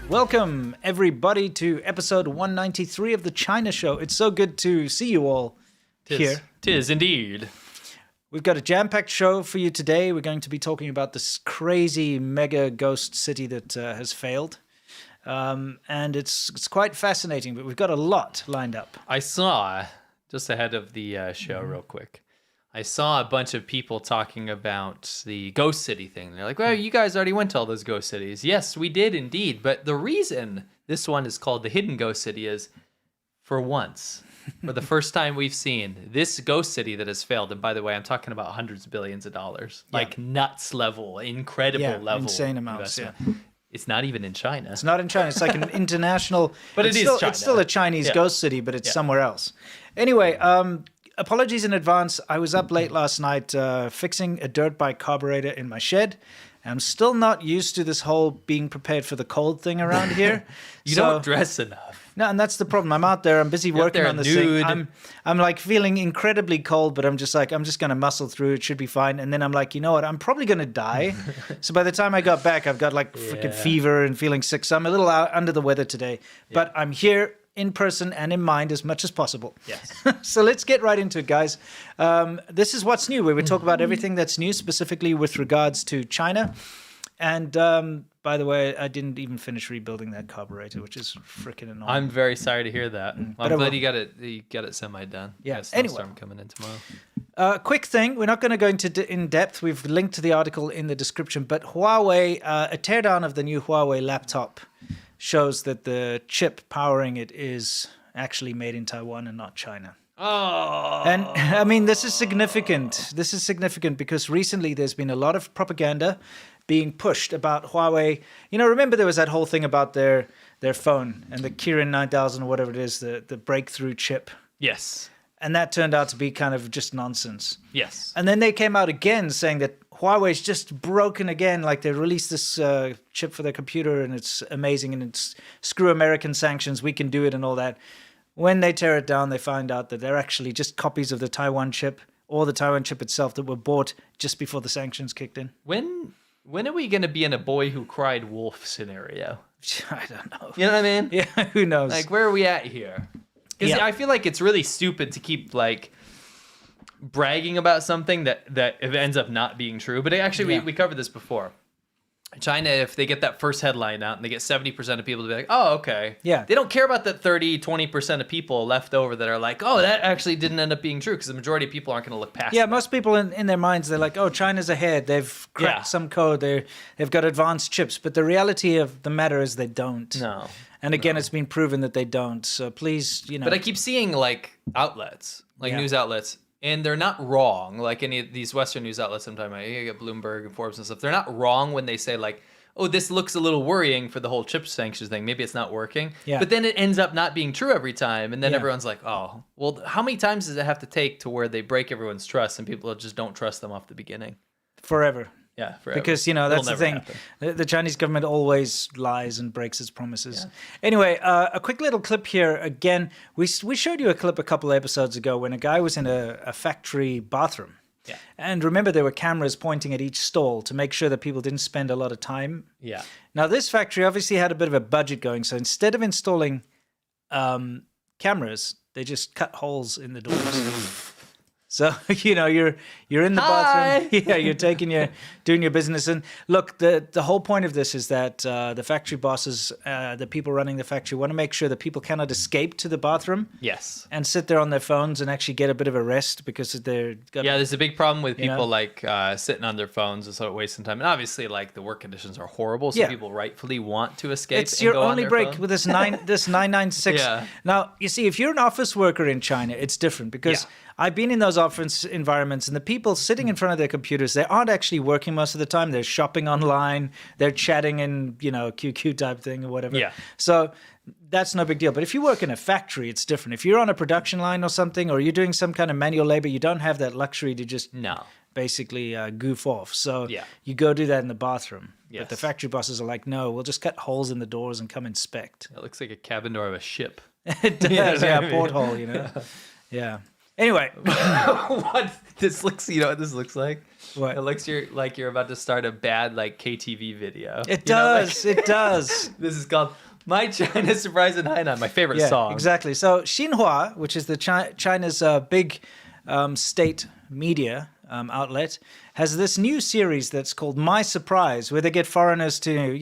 Welcome, everybody, to episode 193 of the China Show. It's so good to see you all here. Tis indeed. We've got a jam-packed show for you today. We're going to be talking about this crazy mega ghost city that has failed. And it's quite fascinating, but we've got a lot lined up. I saw, just ahead of the show real quick, I saw a bunch of people talking about the ghost city thing. They're like, well, you guys already went to all those ghost cities. Yes, we did indeed. But the reason this one is called the hidden ghost city is, for once, for the first time we've seen this ghost city that has failed. And by the way, I'm talking about hundreds of billions of dollars, like nuts level, incredible level. Insane amounts, investment. It's not even in China. It's not in China. It's like an international... But it's it is still, China. It's still a Chinese ghost city, but it's somewhere else. Anyway, apologies in advance. I was up late last night fixing a dirt bike carburetor in my shed. I'm still not used to this whole being prepared for the cold thing around here. You don't dress enough. No, and that's the problem. I'm out there. I'm busy working on this thing. I'm like feeling incredibly cold, but I'm just going to muscle through. It should be fine. And then I'm like, you know what? I'm probably going to die. So by the time I got back, I've got like freaking fever and feeling sick. So I'm a little under the weather today. But I'm here in person and in mind as much as possible. Yes. So let's get right into it, guys. This is What's New, where we talk about everything that's new, specifically with regards to China. And by the way, I didn't even finish rebuilding that carburetor, which is freaking annoying. I'm very sorry to hear that. I'm glad you got it semi done. Yeah. Anyway, storm coming in tomorrow. Quick thing, we're not going to go into in depth. We've linked to the article in the description, but Huawei, a teardown of the new Huawei laptop shows that the chip powering it is actually made in Taiwan and not China. Oh. And I mean, this is significant. This is significant because recently there's been a lot of propaganda being pushed about Huawei. You know, remember there was that whole thing about their phone and the Kirin 9000 or whatever it is, the breakthrough chip. Yes. And that turned out to be kind of just nonsense. Yes. And then they came out again saying that Huawei's just broken again. Like they released this chip for their computer and it's amazing and it's screw American sanctions, we can do it and all that. When they tear it down, they find out that they're actually just copies of the Taiwan chip or the Taiwan chip itself that were bought just before the sanctions kicked in. When are we going to be in a boy who cried wolf scenario? I don't know. You know what I mean? Yeah, who knows? Like, where are we at here? Because I feel like it's really stupid to keep, like, bragging about something that ends up not being true. But actually, we covered this before. China, if they get that first headline out and they get 70% of people to be like, oh, okay. Yeah. They don't care about that 20% of people left over that are like, oh, that actually didn't end up being true because the majority of people aren't going to look past that. Most people in their minds, they're like, oh, China's ahead. They've cracked some code. They've got advanced chips. But the reality of the matter is they don't. No. And again, it's been proven that they don't. So please, But I keep seeing, like, outlets, like news outlets, and they're not wrong. Like any of these Western news outlets, sometimes I get Bloomberg and Forbes and stuff. They're not wrong when they say, like, oh, this looks a little worrying for the whole chip sanctions thing. Maybe it's not working. Yeah. But then it ends up not being true every time. And then everyone's like, oh, well, how many times does it have to take to where they break everyone's trust and people just don't trust them off the beginning? Forever. Yeah, forever. Because, that's the thing. The Chinese government always lies and breaks its promises. Yeah. Anyway, a quick little clip here. Again, we showed you a clip a couple of episodes ago when a guy was in a factory bathroom. Yeah. And remember, there were cameras pointing at each stall to make sure that people didn't spend a lot of time. Yeah. Now, this factory obviously had a bit of a budget going. So instead of installing cameras, they just cut holes in the doors. So, you're in the bathroom. Yeah, you're doing your business. And look, the whole point of this is that the factory bosses, the people running the factory, want to make sure that people cannot escape to the bathroom. Yes. And sit there on their phones and actually get a bit of a rest because they're... there's a big problem with people like sitting on their phones and sort of wasting time. And obviously, like, the work conditions are horrible, so people rightfully want to escape. It's your only break with this 996. Yeah. Now, you see, if you're an office worker in China, it's different because... I've been in those office environments, and the people sitting in front of their computers, they aren't actually working most of the time. They're shopping online. They're chatting in, QQ type thing or whatever. Yeah. So that's no big deal. But if you work in a factory, it's different. If you're on a production line or something, or you're doing some kind of manual labor, you don't have that luxury to just basically goof off. So you go do that in the bathroom. But the factory bosses are like, no, we'll just cut holes in the doors and come inspect. It looks like a cabin door of a ship. It does, porthole, Yeah. Anyway. What this looks, you know what this looks like? What? It looks like you're about to start a bad like KTV video. It does. It does. This is called My China Surprise in Hainan, my favorite song. Exactly. So Xinhua, which is the China's big state media outlet, has this new series that's called My Surprise, where they get foreigners to,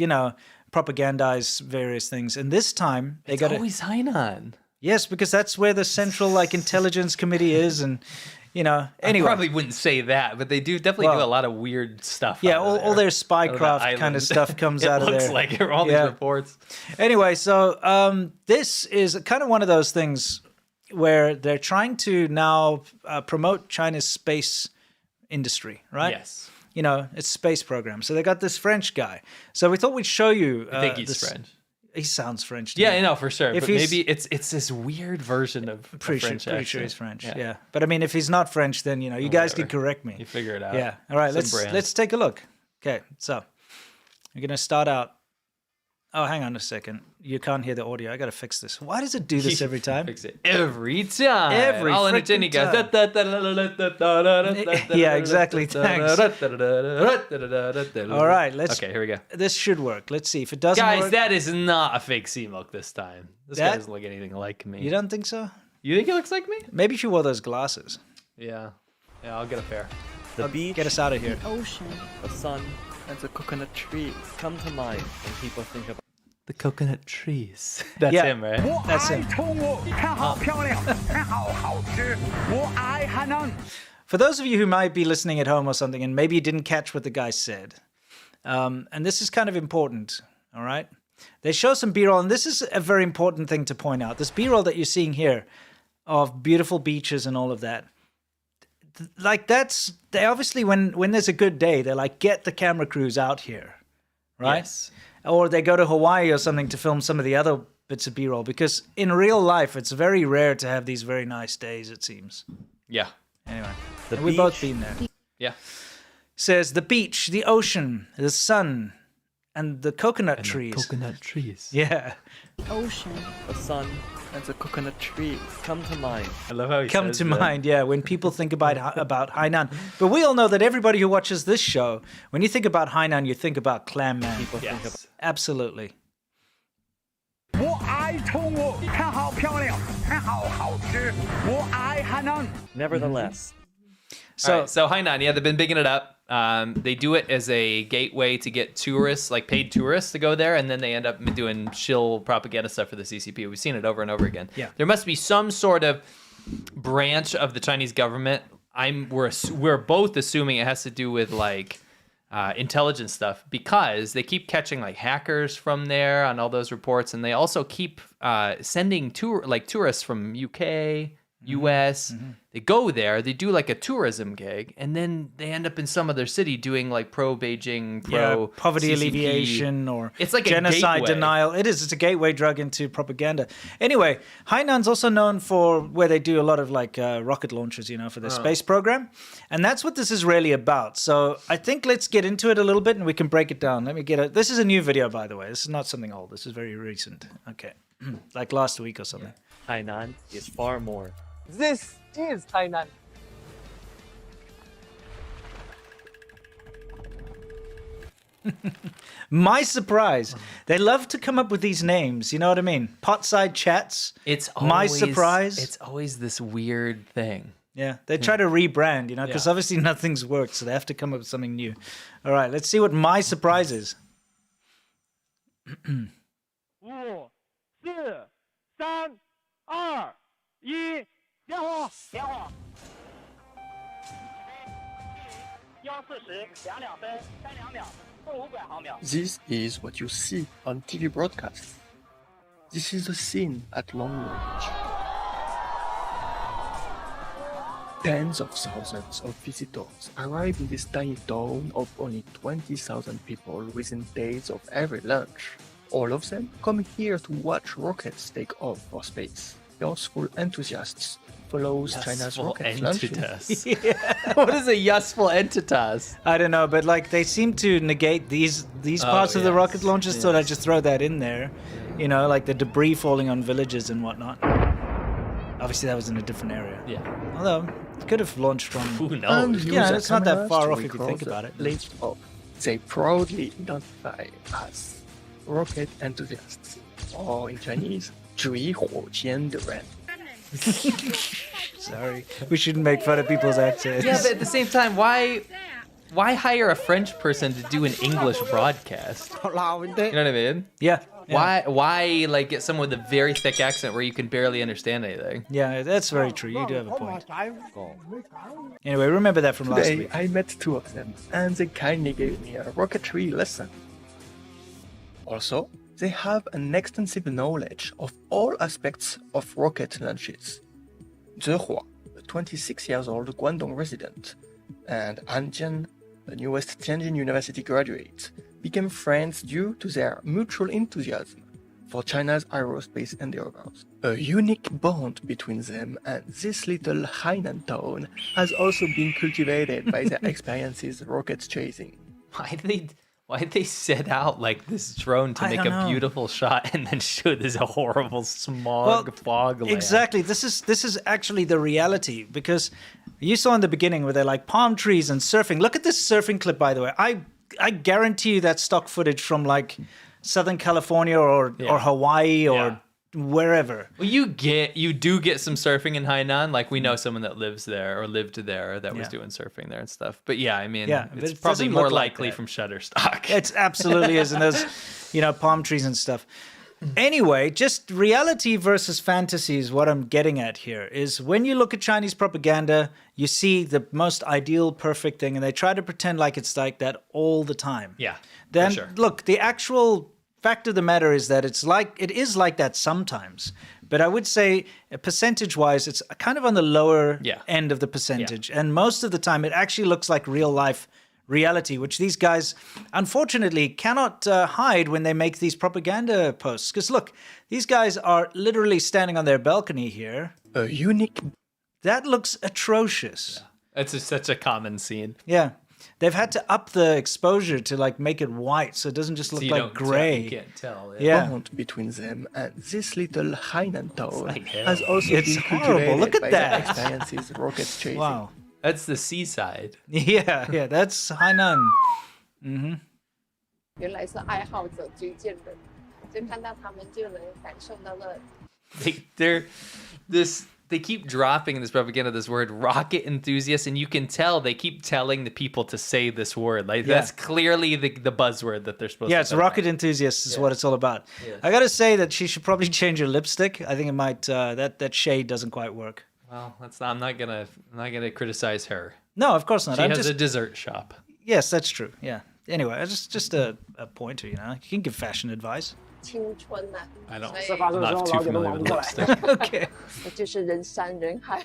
propagandize various things. And this time they got always Hainan. Yes, because that's where the central intelligence committee is, and anyway. I probably wouldn't say that, but they definitely do a lot of weird stuff. Yeah, all their spycraft kind of stuff comes out of there. It looks like all these reports. Anyway, so this is kind of one of those things where they're trying to now promote China's space industry, right? Yes. It's space program. So they got this French guy. So we thought we'd show you. I think he's French. He sounds French. Yeah, I know for sure. But maybe it's this weird version of pretty French. Pretty sure he's French. Yeah. But I mean, if he's not French, then you guys can correct me. You figure it out. Yeah. All right. Let's take a look. Okay. So we're gonna start out. Oh, hang on a second. You can't hear the audio. I gotta fix this. Why does it do this every time? Fix it every time. I'll entertain you guys. Yeah, exactly. Thanks. All right, Okay, here we go. This should work. Let's see if it doesn't work. work. That is not a fake C-Milk this time. This guy doesn't look anything like me. You don't think so? You think he looks like me? Maybe if you wore those glasses. Yeah, I'll get a pair. The beach, get us out of here. The ocean, the sun, and the coconut trees come to mind when people think about the coconut trees. That's him, right? That's him. For those of you who might be listening at home or something, and maybe you didn't catch what the guy said, and this is kind of important, all right? They show some B-roll, and this is a very important thing to point out. This B-roll that you're seeing here of beautiful beaches and all of that, they obviously, when there's a good day, they're like, get the camera crews out here, right? Yes. Or they go to Hawaii or something to film some of the other bits of B-roll, because in real life, it's very rare to have these very nice days, it seems. Yeah. Anyway, we've both been there. Yeah. Says the beach, the ocean, the sun, and the coconut trees. The coconut trees. Yeah. ocean, the sun, and the coconut trees come to mind. I love how he Come says to that. mind, yeah, when people think about Hainan. But we all know that everybody who watches this show, when you think about Hainan, you think about Clam Man. People think about Yes. Absolutely. Nevertheless, So, So Hainan, yeah, they've been bigging it up. They do it as a gateway to get tourists, like paid tourists, to go there, and then they end up doing shill propaganda stuff for the CCP. We've seen it over and over again. Yeah. There must be some sort of branch of the Chinese government. We're both assuming it has to do with intelligence stuff, because they keep catching hackers from there on all those reports, and they also keep sending tourists from UK, US. They go there, they do a tourism gig, and then they end up in some other city doing pro Beijing, pro poverty CCP. alleviation, or It's like a genocide gateway. denial. It is. It's a gateway drug into propaganda. Anyway, Hainan's also known for where they do a lot of rocket launches, for their space program, and that's what this is really about. So I think let's get into it a little bit, and we can break it down. Let me get it. This is a new video, by the way. This is not something old. This is very recent. Okay, like last week or something. Hainan is far more. This is Hainan. My surprise. They love to come up with these names. You know what I mean? Potside chats. It's My always, surprise. It's always this weird thing. Yeah, they try to rebrand, because obviously nothing's worked, so they have to come up with something new. All right, let's see what my surprise is. 5、4、3、2、1，点火！点火！140，2分32秒，500毫秒。 This is what you see on TV broadcasts. This is the scene at long range. Tens of thousands of visitors arrive in this tiny town of only 20,000 people within days of every lunch. All of them come here to watch rockets take off for space. Youthful enthusiasts follows China's rocket launching. What is a useful entitas? I don't know, but they seem to negate these parts of the rocket launches, so I just throw that in there. The debris falling on villages and whatnot. Obviously, that was in a different area. Yeah. Although, it could have launched from... Who knows? Yeah, it's not that far off if you think about it. List of they proudly identify as rocket enthusiasts, or in Chinese, 举火箭的人. Sorry. We shouldn't make fun of people's accents. Yeah, but at the same time, why hire a French person to do an English broadcast? You know what I mean? Yeah. Why like get someone with a very thick accent where you can barely understand anything? Yeah, that's very true. You do have a point. Anyway, remember that from last Today, week. I met two of them, and they kindly gave me a rocketry lesson. Also, they have an extensive knowledge of all aspects of rocket launches. Zhehua, a 26 years old Guangdong resident, and Anjian, the newest Tianjin University graduate, became friends due to their mutual enthusiasm for China's aerospace endeavors. A unique bond between them and this little Hainan town has also been cultivated by their experiences rocket chasing. Why did they set out like this drone to make a beautiful shot and then show this horrible smog fog layer? Exactly. This is actually the reality, because you saw in the beginning where they're like palm trees and surfing. Look at this surfing clip, by the way. I guarantee you that's stock footage from like Southern California or Hawaii or wherever. Well, you do get some surfing in Hainan. Like we know someone that lives there or lived there that was doing surfing there and stuff. But yeah, I mean, it's it probably doesn't more look like likely that. from Shutterstock. It absolutely is, and there's palm trees and stuff. Anyway, just reality versus fantasy is what I'm getting at here. Is when you look at Chinese propaganda, you see the most ideal, perfect thing, and they try to pretend like it's like that all the time. Yeah, Then for sure. look, the actual fact of the matter is that it is like that sometimes. But I would say, percentage-wise, it's kind of on the lower end of the percentage. Yeah. And most of the time, it actually looks like real-life reality, which these guys, unfortunately, cannot hide when they make these propaganda posts. Because look, these guys are literally standing on their balcony here. A unique... That looks atrocious. Yeah. It's such a common scene. Yeah. They've had to up the exposure to like make it white so it doesn't just look like gray. You can't tell. Yeah. Bond between them and this little Hainan town like has also It's been horrible. cultivated Look at by that. their experiences rocket chasing. Wow. That's the seaside. Yeah, that's Hainan. Mm-hmm. 原来是爱好者推荐的，就看到他们就能感受到了。They keep dropping this propaganda, this word rocket enthusiast, and you can tell they keep telling the people to say this word. Like that's clearly the buzzword that they're supposed to. Yeah, it's rocket enthusiast is what it's all about. Yes. I gotta say that she should probably change her lipstick. I think it might that shade doesn't quite work. Well, I'm not gonna criticize her. No, of course not. She has a dessert shop. Yes, that's true. Yeah. Anyway, just a pointer, you can give fashion advice. 青春呐、I don't. 所以 I'm not too familiar with lipstick. Okay. 就是人山人海，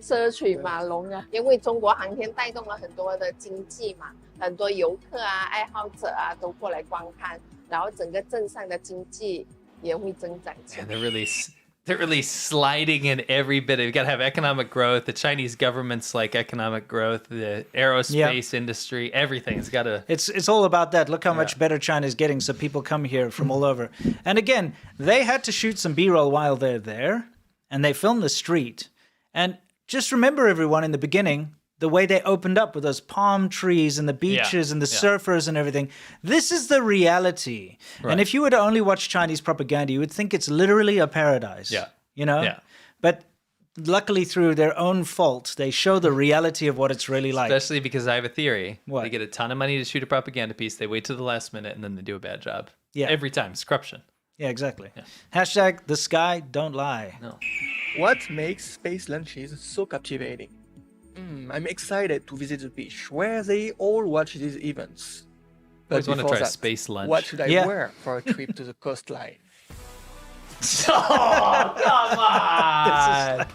车水马龙啊。因为中国航天带动了很多的经济嘛，很多游客啊、爱好者啊都过来观看，然后整个镇上的经济也会增长起 Yeah, 来。 they're really sliding in every bit. You've got to have economic growth. The Chinese government's like economic growth. The aerospace industry, everything's got to. It's all about that. Look how much better China's getting, so people come here from all over. And again, they had to shoot some B-roll while they're there, and they filmed the street. And just remember, everyone, in the beginning, the way they opened up with those palm trees and the beaches and the surfers and everything. This is the reality. Right. And if you were to only watch Chinese propaganda, you would think it's literally a paradise. Yeah. Yeah. But luckily, through their own fault, they show the reality of what it's really like. Especially because I have a theory. What? They get a ton of money to shoot a propaganda piece. They wait to the last minute and then they do a bad job. Yeah. Every time. It's corruption. Yeah, exactly. Yeah. Hashtag the sky don't lie. No. What makes space launches so captivating? I'm excited to visit the beach where they all watch these events. I always want to before try a that, space lunch. What should I Yeah. wear for a trip to the coastline? Oh, come on!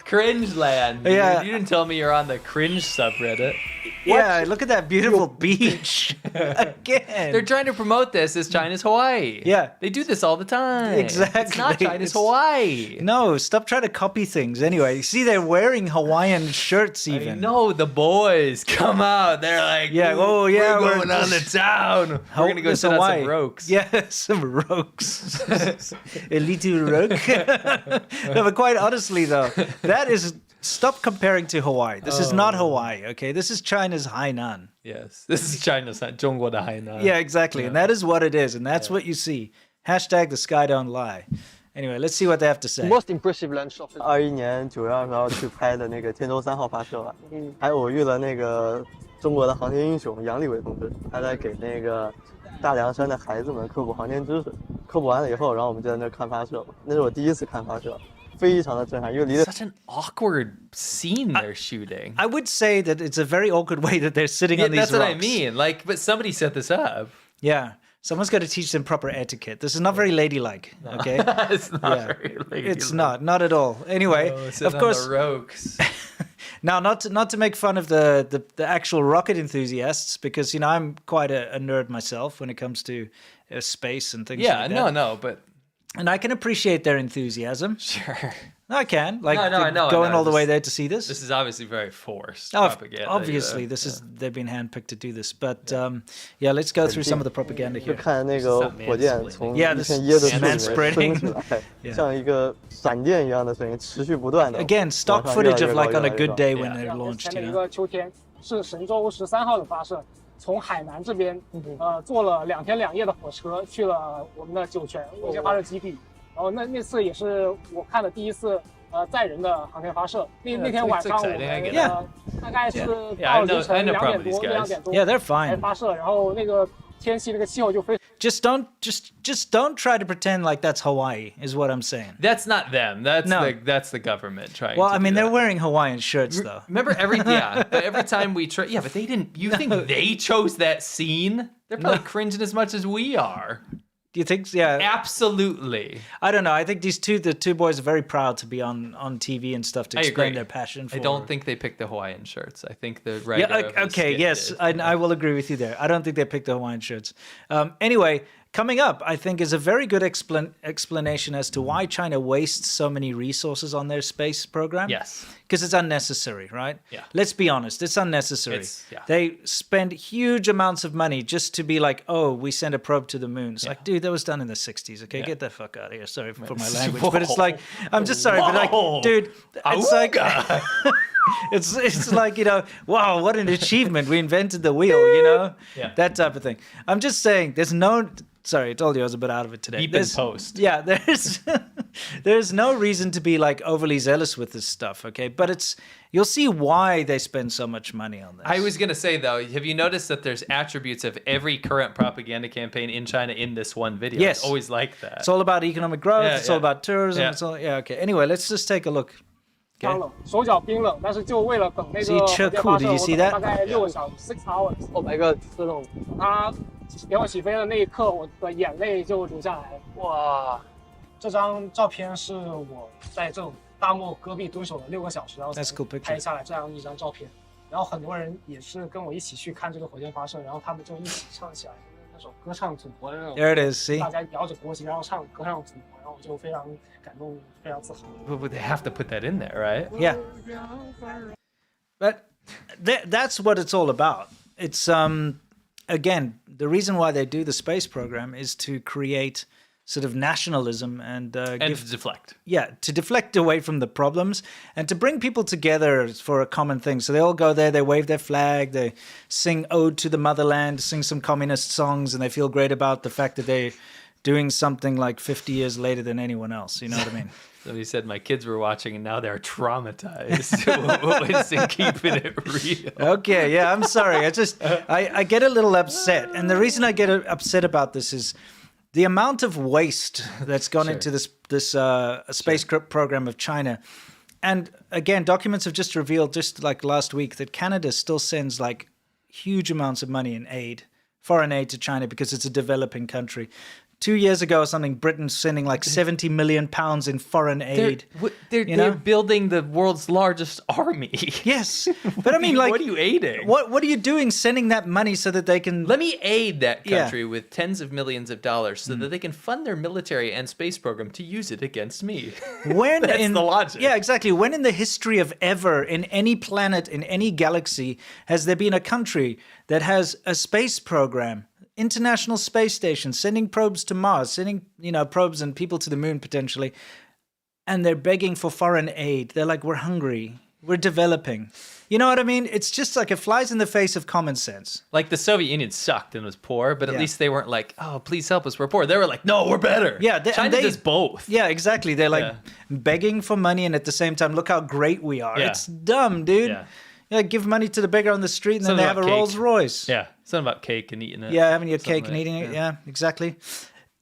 Cringe land. Dude. Yeah. You didn't tell me you're on the cringe subreddit. Yeah, look at that beautiful beach. Again. They're trying to promote this as China's Hawaii. Yeah. They do this all the time. Exactly. It's not China's Hawaii. No, stop trying to copy things. Anyway, you see, they're wearing Hawaiian shirts even. I know, the boys come out. They're like, Yeah, oh, yeah, we're we're going on the town. We're going to go It's sit on Hawaii. some rokes. Yeah, some rokes. A little roke. No, but quite honestly, though, that is... Stop comparing to Hawaii. This is not Hawaii, okay? This is China's Hainan. Yes, this is China's, 中国的海南. Yeah, exactly. And that is what it is. And that's what you see. Hashtag the sky don't lie. Anyway, let's see what they have to say. Most impressive launch of it. 21年9月20号去拍的那个天舟3号发射吧，还偶遇了那个中国的航天英雄杨利伟同志，他在给那个大凉山的孩子们科普航天知识。科普完了以后，然后我们就在那看发射，那是我第一次看发射。非常的震撼，因为离得 Such an awkward scene they're shooting. I would say that it's a very awkward way that they're sitting on these That's rocks. what I mean. Like, but somebody set this up. Yeah. Someone's got to teach them proper etiquette. This is not very ladylike, okay? It's not very ladylike. It's not at all. Anyway, of course. On the rokes. Now, not to make fun of the actual rocket enthusiasts, because, you know, I'm quite a nerd myself when it comes to space and things like that. No, but... And I can appreciate their enthusiasm. Sure. I can. Like, I know. going all the way there to see this. This is obviously very forced Oh, propaganda. obviously, they've been handpicked to do this. But, yeah, let's go through some of the propaganda 就 here. 看那个火箭从一 Yeah, 片 this 椰子树里 manspreading. 面升起来，像一个闪电一样的声音，持续不断的。 Again, stock 往上越来 footage 越 of 高 like on a 越来越 good 高 day when they're 2年 launched, 前的 you 一 know? 个秋天，是神舟13号的发射，从海南这边，坐了2天2夜的火车去了我们的酒泉卫星发射基地。然后那次也是我看的第一次载人的航天发射。那天晚上我们大概是到凌晨2点多1-2点多 Yeah, they're 才 fine. 发射，然后那个天气那个气候就非。 Just don't try to pretend like that's Hawaii, is what I'm saying. That's not them. That's No. that's the government trying. Well, to I mean, do they're that. wearing Hawaiian shirts, though. Remember but every time we try, but they didn't. You think they chose that scene? They're probably cringing as much as we are. Do you think? Yeah. Absolutely. I don't know. I think the two boys are very proud to be on TV and stuff to I explain agree. their passion for. I don't think they picked the Hawaiian shirts. I think the writer. Yeah. of the Okay. skit Yes, did. I will agree with you there. I don't think they picked the Hawaiian shirts. Anyway, coming up, I think is a very good explanation as to why China wastes so many resources on their space program. Yes. Because it's unnecessary, right? Yeah. Let's be honest, it's unnecessary. Yeah. They spend huge amounts of money just to be like, oh, we send a probe to the moon. It's like, dude, that was done in the 60s, okay? Yeah. Get the fuck out of here. Sorry for my language. But it's like, I'm just sorry, but like, dude, it's like... It's like, you know, wow, what an achievement. We invented the wheel, you know? Yeah. That type of thing. I'm just saying, there's no... Sorry, I told you I was a bit out of it today. Beep in post. Yeah, there's no reason to be like overly zealous with this stuff, okay? But you'll see why they spend so much money on this. I was going to say, though, have you noticed that there's attributes of every current propaganda campaign in China in this one video? Yes. It's always like that. It's all about economic growth. Yeah, it's all yeah. about tourism. Yeah. It's all, yeah, okay. Anyway, let's just take a look. 冰冷，手脚冰冷，但是就为了等那个 See, 火箭发 Did 射， you 我 see 等 that? 大概6个小时 6 hours。 Oh my god，这种它点火起飞的那一刻，我的眼泪就流下来了。哇！这张照片是我在这种大漠戈壁蹲守了6个小时，然后 That's a cool picture. 拍下来这样一张照片。然后很多人也是跟我一起去看这个火箭发射，然后他们就一起唱起来那首歌唱祖国的那种。 There it is, see? 大家摇着国旗，然后歌唱祖国，然后我就非常感动，非常自豪。 But they have to put that in there, right? Yeah. But that's what it's all about. It's, again, the reason why they do the space program is to create sort of nationalism and And give, to deflect. yeah, to deflect away from the problems and to bring people together for a common thing. So they all go there, they wave their flag, they sing Ode to the Motherland, sing some communist songs, and they feel great about the fact that they're doing something like 50 years later than anyone else. You know what I mean? Somebody said my kids were watching and now they're traumatized. What's in keeping it real? Okay, yeah, I'm sorry. I get a little upset. And the reason I get upset about this is the amount of waste that's gone into this space program of China. And again, documents have just revealed, just like last week, that Canada still sends like huge amounts of money in aid, foreign aid to China because it's a developing country, 2 years ago or something, Britain sending like 70 million pounds in foreign aid. They're building the world's largest army. Yes. But I mean, like... What are you aiding? What are you doing sending that money so that they can... Let me aid that country with tens of millions of dollars so that they can fund their military and space program to use it against me. That's the logic. Yeah, exactly. When in the history of ever, in any planet, in any galaxy, has there been a country that has a space program, International Space Station, sending probes to Mars, sending, probes and people to the moon potentially, and they're begging for foreign aid? They're like, we're hungry, we're developing. You know what I mean? It's just like it flies in the face of common sense. Like the Soviet Union sucked and was poor, but at least they weren't like, oh, please help us, we're poor. They were like, no, we're better. Yeah, China does both. Yeah, exactly. They're like begging for money, and at the same time, look how great we are. Yeah. It's dumb, dude. Yeah. Give money to the beggar on the street, and then they have a Rolls Royce. Yeah, something about cake and eating it. Yeah, having your cake and eating it. Yeah, exactly.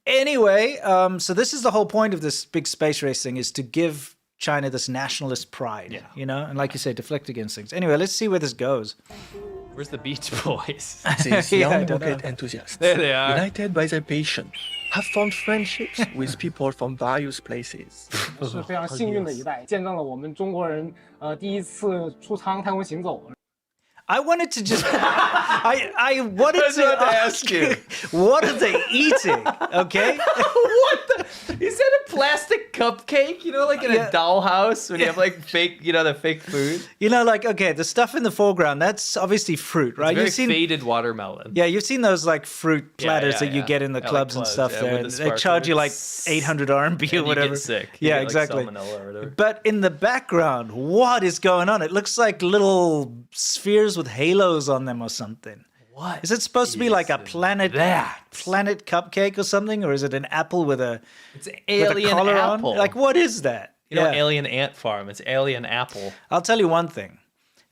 Anyway, so this is the whole point of this big space race thing, is to give China this nationalist pride, and like you say, deflect against things. Anyway, let's see where this goes. Where's the Beach Boys? These young rocket enthusiasts, there they are. united by their passion, have formed friendships with people from various places. 是非常幸运的一代，见证了我们中国人第一次出舱太空行走。 I wanted to just, I wanted to ask you, what are they eating? Okay. Is that a plastic cupcake? Like in a dollhouse when you have like fake, the fake food. Okay, the stuff in the foreground, that's obviously fruit, right? It's very faded watermelon. Yeah, you've seen those like fruit platters that you get in the clubs and stuff there. They charge you like 800 RMB or whatever. You get sick. Yeah, get, exactly. Like, salmonella or whatever. But in the background, what is going on? It looks like little spheres with halos on them or something. What? Is it supposed to be like a planet cupcake or something, or is it an apple with a alien collar apple? On? Like, what is that? Alien ant farm. It's alien apple. I'll tell you one thing.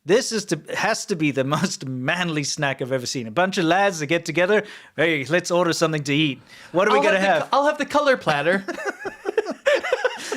This has to be the most manly snack I've ever seen. A bunch of lads that get together. Hey, let's order something to eat. What are we gonna have? I'll have the color platter.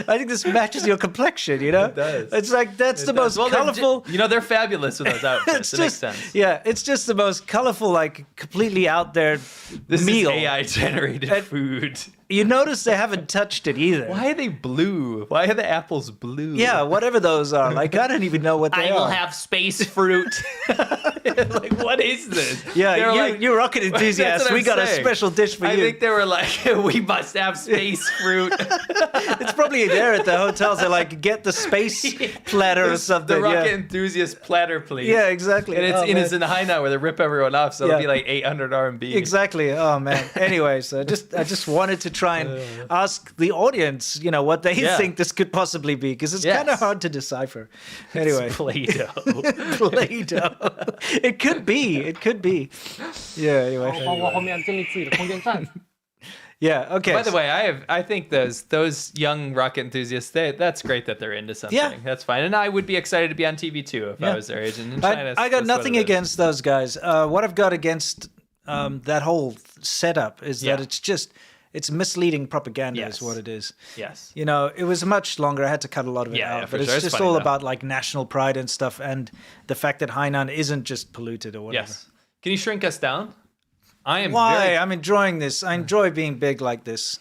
I think this matches your complexion, It does. It's like, that's the most colorful. They're fabulous with those outfits. It makes sense. Yeah, it's just the most colorful, like completely out there this meal. Is AI-generated food. You notice they haven't touched it either. Why are they blue? Why are the apples blue? Yeah, whatever those are. Like, I don't even know what they are. I will have space fruit. Like, what is this? Yeah, you rocket enthusiasts. We got a special dish for you. I think they were like, we must have space fruit. It's probably there at the hotels. They're like, get the space platter or something. The rocket enthusiast platter, please. Yeah, exactly. And it's in Hainan where they rip everyone off, so it'll be like 800 RMB. Exactly. Oh man. Anyway, so I just wanted to try and ask the audience, what they think this could possibly be, because it's kind of hard to decipher. Anyway, it's Play-Doh. Play-Doh. It could be. Yeah. Anyway. 包括后面建立自己的空间站。 Yeah. Okay. By the way, I think those young rocket enthusiasts, that's great that they're into something. Yeah. That's fine, and I would be excited to be on TV too if I was their agent in China. I got nothing against those guys. What I've got against that whole setup is that it's misleading propaganda is what it is. Yes. It was much longer. I had to cut a lot of it out. But it's just all about like national pride and stuff, and the fact that Hainan isn't just polluted or whatever. Yes. Can you shrink us down? I'm enjoying this. I enjoy being big like this.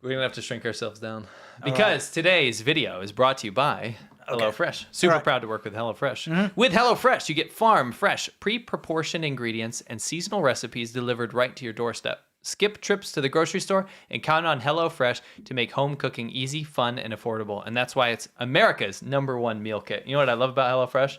We're going to have to shrink ourselves down. Because today's video is brought to you by HelloFresh. Super proud to work with HelloFresh. Mm-hmm. With HelloFresh, you get farm fresh, pre-proportioned ingredients and seasonal recipes delivered right to your doorstep. Skip trips to the grocery store and count on HelloFresh to make home cooking easy, fun, and affordable. And that's why it's America's #1 meal kit. You know what I love about HelloFresh?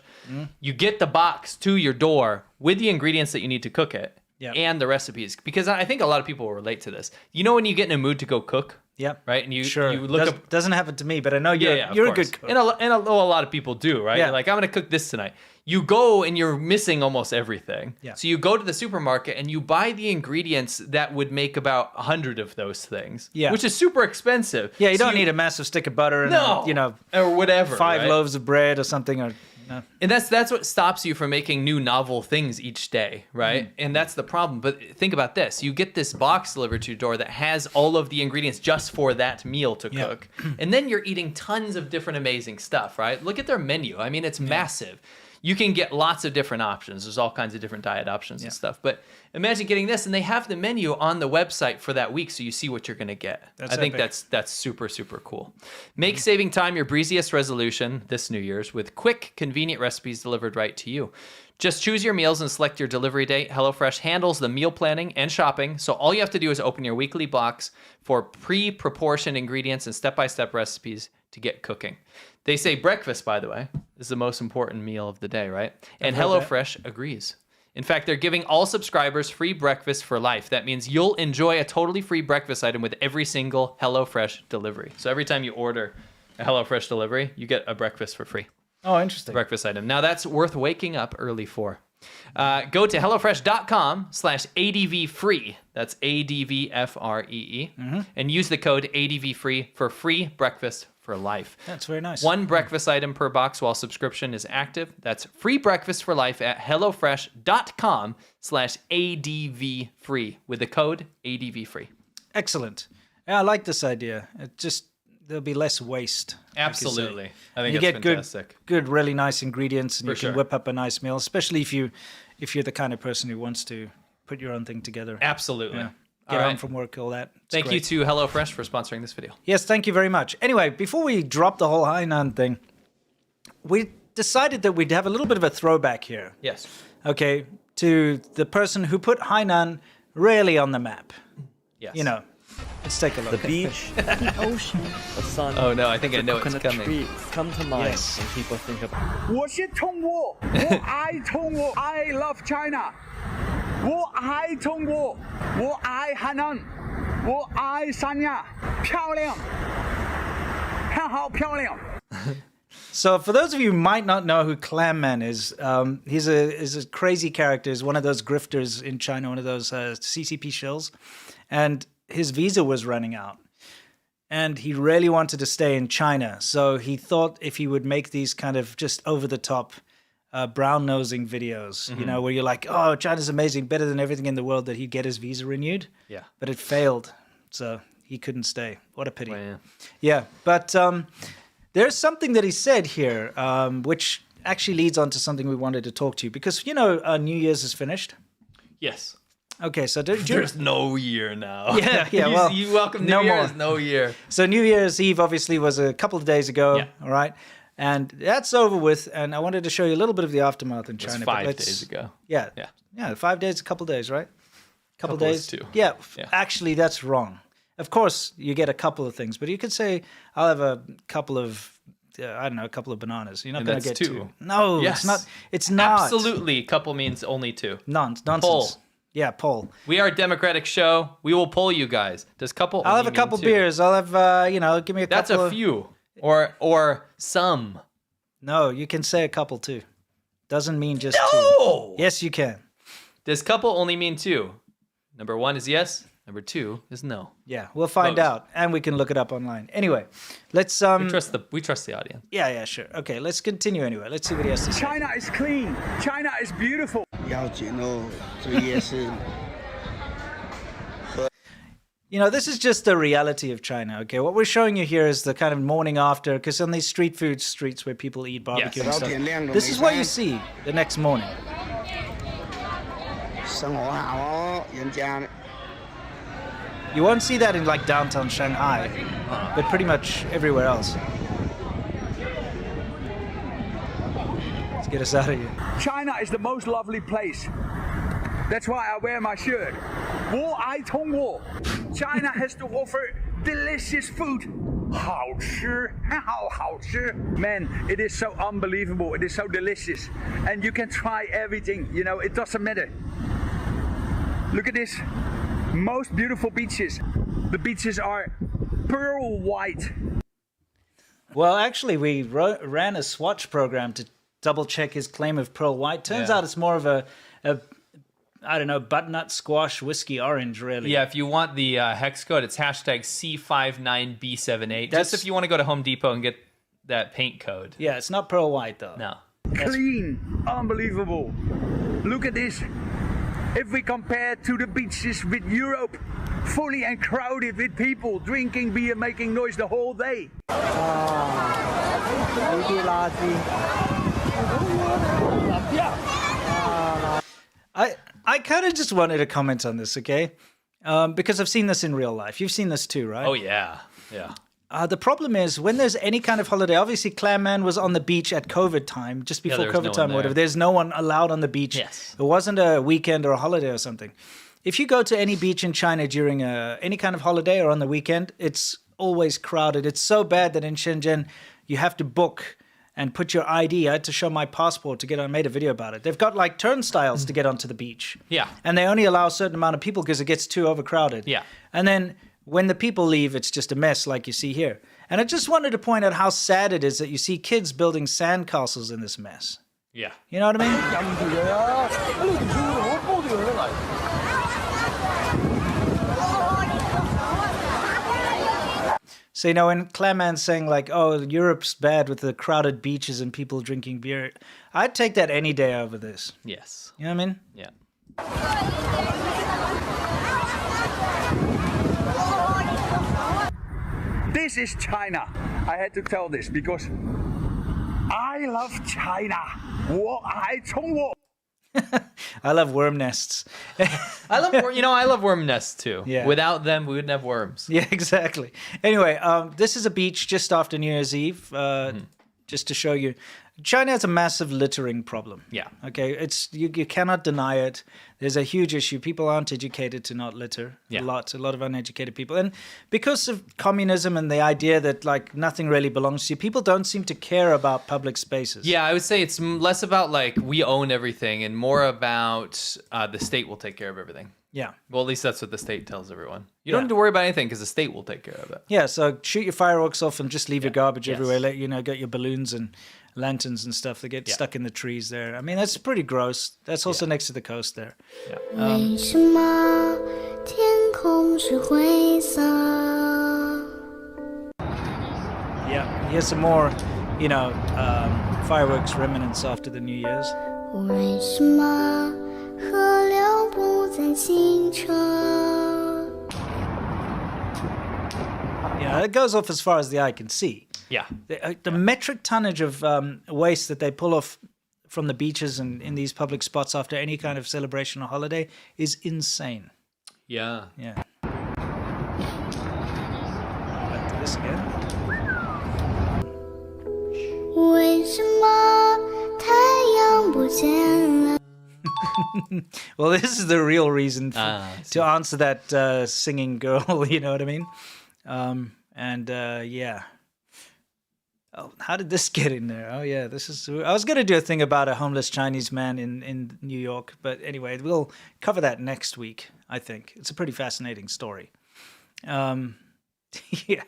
You get the box to your door with the ingredients that you need to cook it. Yep. And the recipes, because I think a lot of people will relate to this. When you get in a mood to go cook, right? And you look up. Doesn't happen to me, but I know you're a good cook. And a lot of people do, right? Yeah. You're like, I'm going to cook this tonight. You go and you're missing almost everything. Yeah. So you go to the supermarket and you buy the ingredients that would make about 100 of those things, which is super expensive. Yeah, you don't need a massive stick of butter and or whatever, 5 loaves of bread or something, or. And that's what stops you from making new novel things each day, right? And that's the problem. But think about this. You get this box delivered to your door that has all of the ingredients just for that meal to cook. And then you're eating tons of different amazing stuff, right? Look at their menu. I mean, it's massive. You can get lots of different options. There's all kinds of different diet options and stuff. But imagine getting this, and they have the menu on the website for that week, so you see what you're going to get. I think that's super, super cool. Make saving time your breeziest resolution this New Year's with quick, convenient recipes delivered right to you. Just choose your meals and select your delivery date. HelloFresh handles the meal planning and shopping, so all you have to do is open your weekly box for pre-proportioned ingredients and step-by-step recipes to get cooking. They say breakfast, by the way, is the most important meal of the day, right? And HelloFresh agrees. In fact, they're giving all subscribers free breakfast for life. That means you'll enjoy a totally free breakfast item with every single HelloFresh delivery. So every time you order a HelloFresh delivery, you get a breakfast for free. Oh, interesting. Breakfast item. Now that's worth waking up early for. Go to HelloFresh.com/ADVFree. That's ADVFREE. And use the code ADVFree for free breakfast for life. That's very nice. One breakfast item per box while subscription is active. That's free breakfast for life at HelloFresh.com/ADVFree with the code ADVFree. Excellent. Yeah, I like this idea. It just, there'll be less waste. Absolutely. I think you it's get fantastic. good, really nice ingredients, and For you can sure. whip up a nice meal, especially if you're the kind of person who wants to put your own thing together. Absolutely. Yeah. All Get home right. from work, all that. It's Thank great. you to HelloFresh for sponsoring this video. Yes, thank you very much. Anyway, before we drop the whole Hainan thing, we decided that we'd have a little bit of a throwback here. Yes. Okay, to the person who put Hainan really on the map. Yes. You know, let's take a look. The beach, the ocean, the sun. Oh no, I think I know it's coconut coming. tree come to mind Yes. when people think of 我是中国，我爱中国，I love China，我爱中国，我爱海南，我爱三亚，漂亮，看好漂亮。 So, for those of you who might not know who Clam Man is a crazy character. He's one of those grifters in China, one of those CCP shills. And his visa was running out. And he really wanted to stay in China. So he thought if he would make these kind of just over-the-top brown-nosing videos, you know, where you're like, oh, China's amazing, better than everything in the world, that he'd get his visa renewed. Yeah. But it failed. So he couldn't stay. What a pity. Wow. Yeah, but there's something that he said here, which actually leads on to something we wanted to talk to you, because, you know, New Year's is finished. Yes. Okay, so There's no year now. Yeah, well, you welcome New no Year more. as no year. So New Year's Eve obviously was a couple of days ago, Yeah. all right? And that's over with, and I wanted to show you a little bit of the aftermath in It was China. 5 days ago. Yeah. Yeah. Yeah, 5 days, a couple of days, right? Couple Couple days. is two. Yeah, Yeah. actually, that's wrong. Of course, you get a couple of things, but you could say, I'll have a couple of, I don't know, a couple of bananas. You're not And going to that's get two. two. No, Yes. it's not. It's not. Absolutely. Couple means only two. Nonsense. Poll. Yeah, poll. We are a democratic show. We will poll you guys. Does couple I'll only have a mean couple two? beers. I'll have, give me a That's couple a few. Or some. No, you can say a couple too. Doesn't mean just two. No! Yes, you can. Does couple only mean two? Number 1 is yes. Number 2 is no. Yeah, we'll find Vote. out, and we can look it up online. Anyway, let's We trust the audience. Yeah, sure. Okay, let's continue anyway. Let's see what he has to say. China is clean. China is beautiful. 要紧哦，这夜市 You know, this is just the reality of China, okay? What we're showing you here is the kind of morning after, because on these street food streets where people eat barbecue and stuff, this is what you see the next morning. 生活好哦，人家 You won't see that in like downtown Shanghai, but pretty much everywhere else. Let's get us out of here. China is the most lovely place. That's why I wear my shirt. 我爱中国. China has to offer delicious food. 好吃，好吃. Man, it is so unbelievable. It is so delicious. And you can try everything. You know, it doesn't matter. Look at this. Most beautiful beaches. The beaches are pearl white. Well, actually, we ran a swatch program to double check his claim of pearl white. Turns out it's more of a I don't know, butternut squash whiskey orange, really. Yeah, if you want the hex code, it's hashtag C59B78. Just if you want to go to Home Depot and get that paint code. Yeah, it's not pearl white, though. No. Clean, unbelievable. Look at this. If we compare to the beaches with Europe, fully and crowded with people drinking beer, making noise the whole day. 一地垃圾， I kind of just wanted to comment on this, okay? Because I've seen this in real life. You've seen this too, right? Oh, yeah. Yeah. The problem is when there's any kind of holiday, obviously Clam Man was on the beach at COVID time, just before there was COVID no time one or whatever. there. There's no one allowed on the beach. Yes. It wasn't a weekend or a holiday or something. If you go to any beach in China during any kind of holiday or on the weekend, it's always crowded. It's so bad that in Shenzhen, you have to book and put your ID. I had to show my passport to get on. I made a video about it. They've got like turnstiles to get onto the beach. Yeah. And they only allow a certain amount of people because it gets too overcrowded. Yeah. And then when the people leave, it's just a mess like you see here. And I just wanted to point out how sad it is that you see kids building sandcastles in this mess. Yeah. You know what I mean? So, you know, when Clement's saying like, oh, Europe's bad with the crowded beaches and people drinking beer, I'd take that any day over this. Yes. You know what I mean? Yeah. This is China. I had to tell this because I love China. 我爱中国. I love worm nests. I love worm nests too. Yeah. Without them, we wouldn't have worms. Yeah, exactly. Anyway, this is a beach just after New Year's Eve, just to show you. China has a massive littering problem. Yeah. Okay, it's you cannot deny it. There's a huge issue. People aren't educated to not litter. Yeah. A lot of uneducated people. And because of communism and the idea that like nothing really belongs to you, people don't seem to care about public spaces. Yeah, I would say it's less about like we own everything and more about the state will take care of everything. Yeah. Well, at least that's what the state tells everyone. You don't have to worry about anything because the state will take care of it. Yeah, so shoot your fireworks off and just leave your garbage Yes. everywhere. Let get your balloons and lanterns and stuff that get stuck in the trees there. I mean, that's pretty gross. That's also next to the coast there.为什么天空是灰色? Yeah, here's some more, fireworks remnants after the New Year's. 为什么河流不再清澈? Yeah, it goes off as far as the eye can see. Yeah. The metric tonnage of waste that they pull off from the beaches and in these public spots after any kind of celebration or holiday is insane. Yeah. Yeah. Back to this again. 为什么太阳不见了? Well, this is the real reason to answer that singing girl, you know what I mean? Yeah. Oh, how did this get in there? Oh, yeah, this is... I was going to do a thing about a homeless Chinese man in New York, but anyway, we'll cover that next week, I think. It's a pretty fascinating story. Yeah.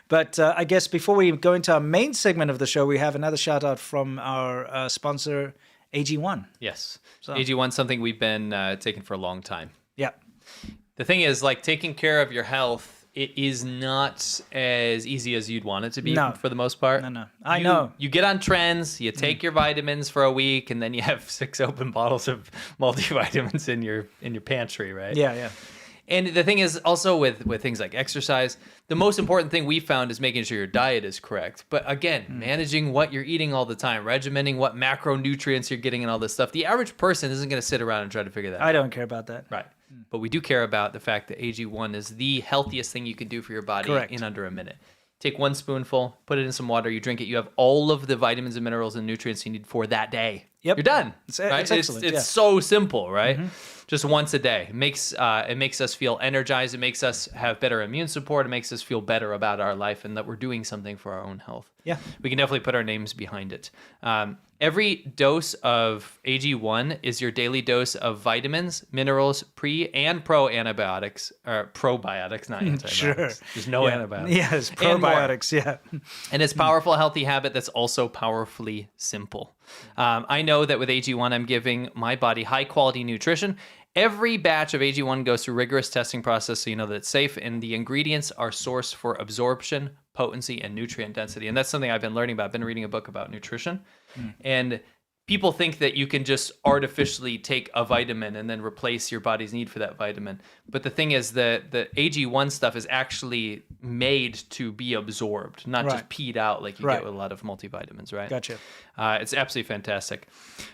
But I guess before we go into our main segment of the show, we have another shout-out from our sponsor, AG1. Yes. So. AG1's something we've been taking for a long time. Yeah. The thing is, like, taking care of your health, it is not as easy as you'd want it to be for the most part. No. I know. You get on trends, you take your vitamins for a week, and then you have 6 open bottles of multivitamins in your pantry, right? Yeah. And the thing is also with things like exercise, the most important thing we found is making sure your diet is correct. But again, managing what you're eating all the time, regimenting what macronutrients you're getting and all this stuff. The average person isn't going to sit around and try to figure that out. I don't care about that. Right. But we do care about the fact that AG1 is the healthiest thing you can do for your body in under a minute. Take 1 spoonful, put it in some water, you drink it, you have all of the vitamins and minerals and nutrients you need for that day. Yep. You're done. It's excellent. It's so simple, right? Just once a day. It makes us feel energized. It makes us have better immune support. It makes us feel better about our life and that we're doing something for our own health. Yeah. We can definitely put our names behind it. Every dose of AG1 is your daily dose of vitamins, minerals, pre and pro antibiotics, or probiotics, not antibiotics. Sure. There's no antibiotics. Yes, probiotics, yeah. And it's powerful, healthy habit that's also powerfully simple. I know that with AG1, I'm giving my body high quality nutrition. Every batch of AG1 goes through rigorous testing process so you know that it's safe, and the ingredients are sourced for absorption, potency, and nutrient density. And that's something I've been learning about. I've been reading a book about nutrition. And people think that you can just artificially take a vitamin and then replace your body's need for that vitamin. But the thing is that the AG1 stuff is actually made to be absorbed, not just peed out like you get with a lot of multivitamins, right? Gotcha. It's absolutely fantastic.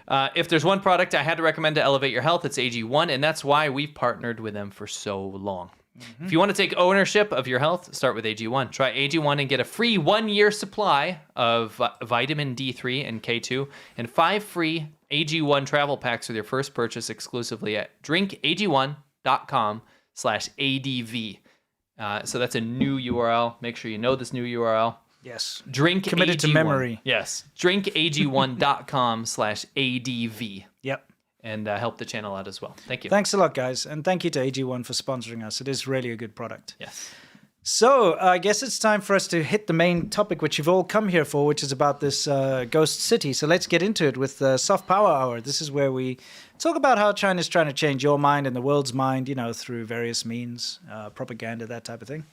If there's one product I had to recommend to elevate your health, it's AG1, and that's why we've partnered with them for so long. If you want to take ownership of your health, start with AG1. Try AG1 and get a free 1-year supply of vitamin D3 and K2 and 5 free AG1 travel packs with your first purchase exclusively at drinkag1.com/ADV. So that's a new URL. Make sure you know this new URL. Yes. Drink Committed AG1. to memory. Yes. drinkag1.com/ADV. Yep. And help the channel out as well. Thank you. Thanks a lot, guys. And thank you to AG1 for sponsoring us. It is really a good product. Yes. So I guess it's time for us to hit the main topic, which you've all come here for, which is about this ghost city. So let's get into it with Soft Power Hour. This is where we talk about how China's trying to change your mind and the world's mind, through various means, propaganda, that type of thing.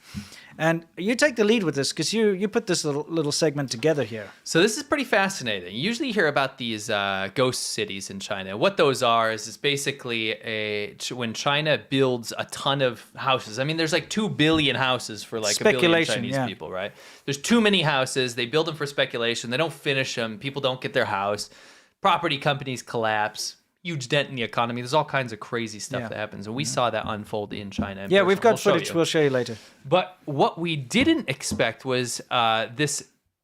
And you take the lead with this because you put this little segment together here. So this is pretty fascinating. You usually hear about these ghost cities in China. What those are is basically when China builds a ton of houses. I mean, there's like 2 billion houses for like a billion Chinese people, right? There's too many houses. They build them for speculation. They don't finish them. People don't get their house. Property companies collapse. Huge dent in the economy. There's all kinds of crazy stuff that happens. And we saw that unfold in China. Yeah, we've got footage. We'll show you later. But what we didn't expect was this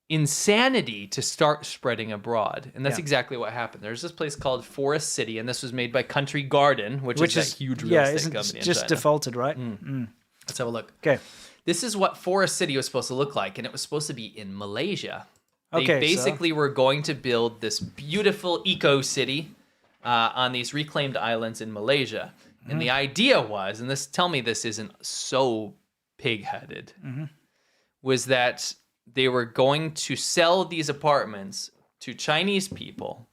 insanity to start spreading abroad. And that's exactly what happened. There's this place called Forest City, and this was made by Country Garden, which is that huge real estate company in just China. defaulted, right? Let's have a look. Okay. This is what Forest City was supposed to look like, and it was supposed to be in Malaysia. They Okay, basically were going to build this beautiful eco-city on these reclaimed islands in Malaysia. And the idea was, and tell me this isn't so pig-headed, was that they were going to sell these apartments to Chinese people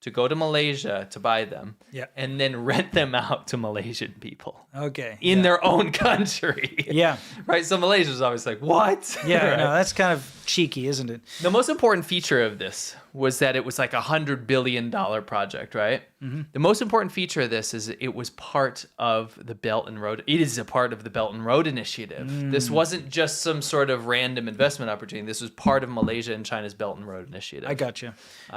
to go to Malaysia to buy them, and then rent them out to Malaysian people. Okay. In their own country. Yeah. Right? So Malaysia's always like, what? Yeah, Right? no, that's kind of cheeky, isn't it? The most important feature of this was that it was like $100 billion project, right? The most important feature of this is it was part of the Belt and Road. It is a part of the Belt and Road Initiative. This wasn't just some sort of random investment opportunity. This was part of Malaysia and China's Belt and Road Initiative. I got you.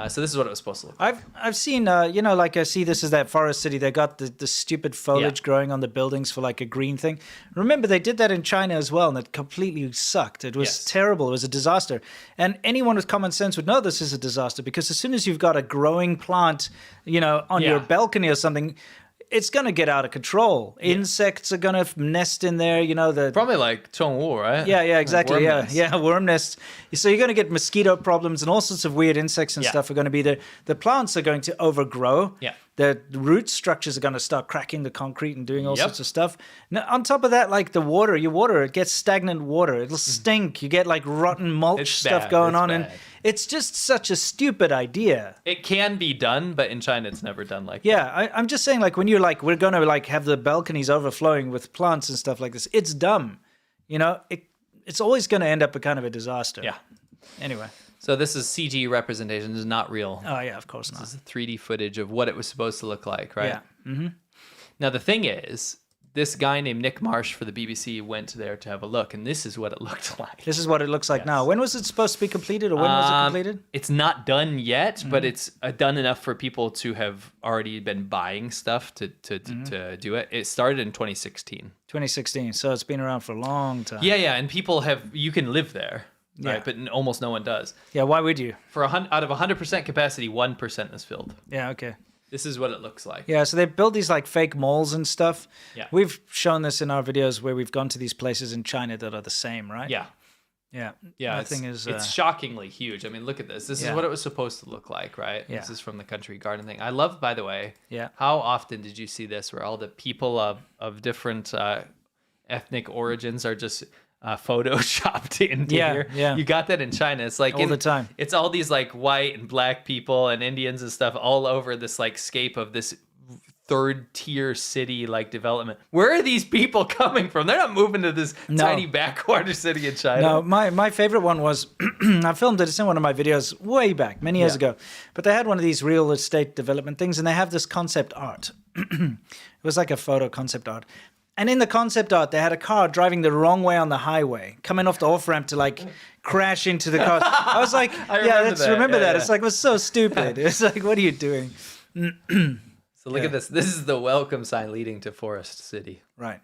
So this is what it was supposed to look like. I've seen, I see this as that Forest City. They got the stupid foliage growing on the buildings for like a green thing. Remember, they did that in China as well, and it completely sucked. It was terrible. It was a disaster. And anyone with common sense would know this is a disaster because as soon as you've got a growing plant, on your balcony or something, it's going to get out of control. Insects are going to nest in there, Probably like Chongwu, right? Yeah, exactly. Like worm nests. Worm nests. So you're going to get mosquito problems and all sorts of weird insects and stuff are going to be there. The plants are going to overgrow. Yeah. The root structures are going to start cracking the concrete and doing all sorts of stuff. Now, on top of that, like the water, it gets stagnant water. It'll stink. You get like rotten mulch stuff going on. And it's just such a stupid idea. It can be done, but in China, it's never done like that. Yeah, I'm just saying, like, when you're like, we're going to like have the balconies overflowing with plants and stuff like this, it's dumb. It's always going to end up a kind of a disaster. Yeah. Anyway. So this is CG representation. This is not real. Oh, yeah, of course not. This is 3D footage of what it was supposed to look like, right? Yeah. Mm-hmm. Now, the thing is, this guy named Nick Marsh for the BBC went there to have a look, and this is what it looked like. This is what it looks like now. When was it supposed to be completed, or when was it completed? It's not done yet, but it's done enough for people to have already been buying stuff to do it. It started in 2016. 2016, so it's been around for a long time. Yeah, and people you can live there. Right, but almost no one does. Yeah, why would you? Out of 100% capacity, 1% is filled. Yeah, okay. This is what it looks like. Yeah, so they build these like fake malls and stuff. Yeah. We've shown this in our videos where we've gone to these places in China that are the same, right? Yeah. Yeah. It's shockingly huge. I mean, look at this. This is what it was supposed to look like, right? Yeah. This is from the Country Garden thing. I love, by the way, Yeah. how often did you see this where all the people of different ethnic origins are just photoshopped into here? Yeah. You got that in China. It's like all the time. It's all these like white and black people and Indians and stuff all over this like scape of this third-tier city like development. Where are these people coming from? They're not moving to this tiny backwater city in China. No, my favorite one was, I filmed it, it's in one of my videos way back, many years ago. But they had one of these real estate development things, and they have this concept art. It was like a photo concept art. And in the concept art, they had a car driving the wrong way on the highway, coming off the off-ramp to like crash into the car. I was like, remember that. It's like, it was so stupid. It's like, what are you doing? So look at this. This is the welcome sign leading to Forest City. Right.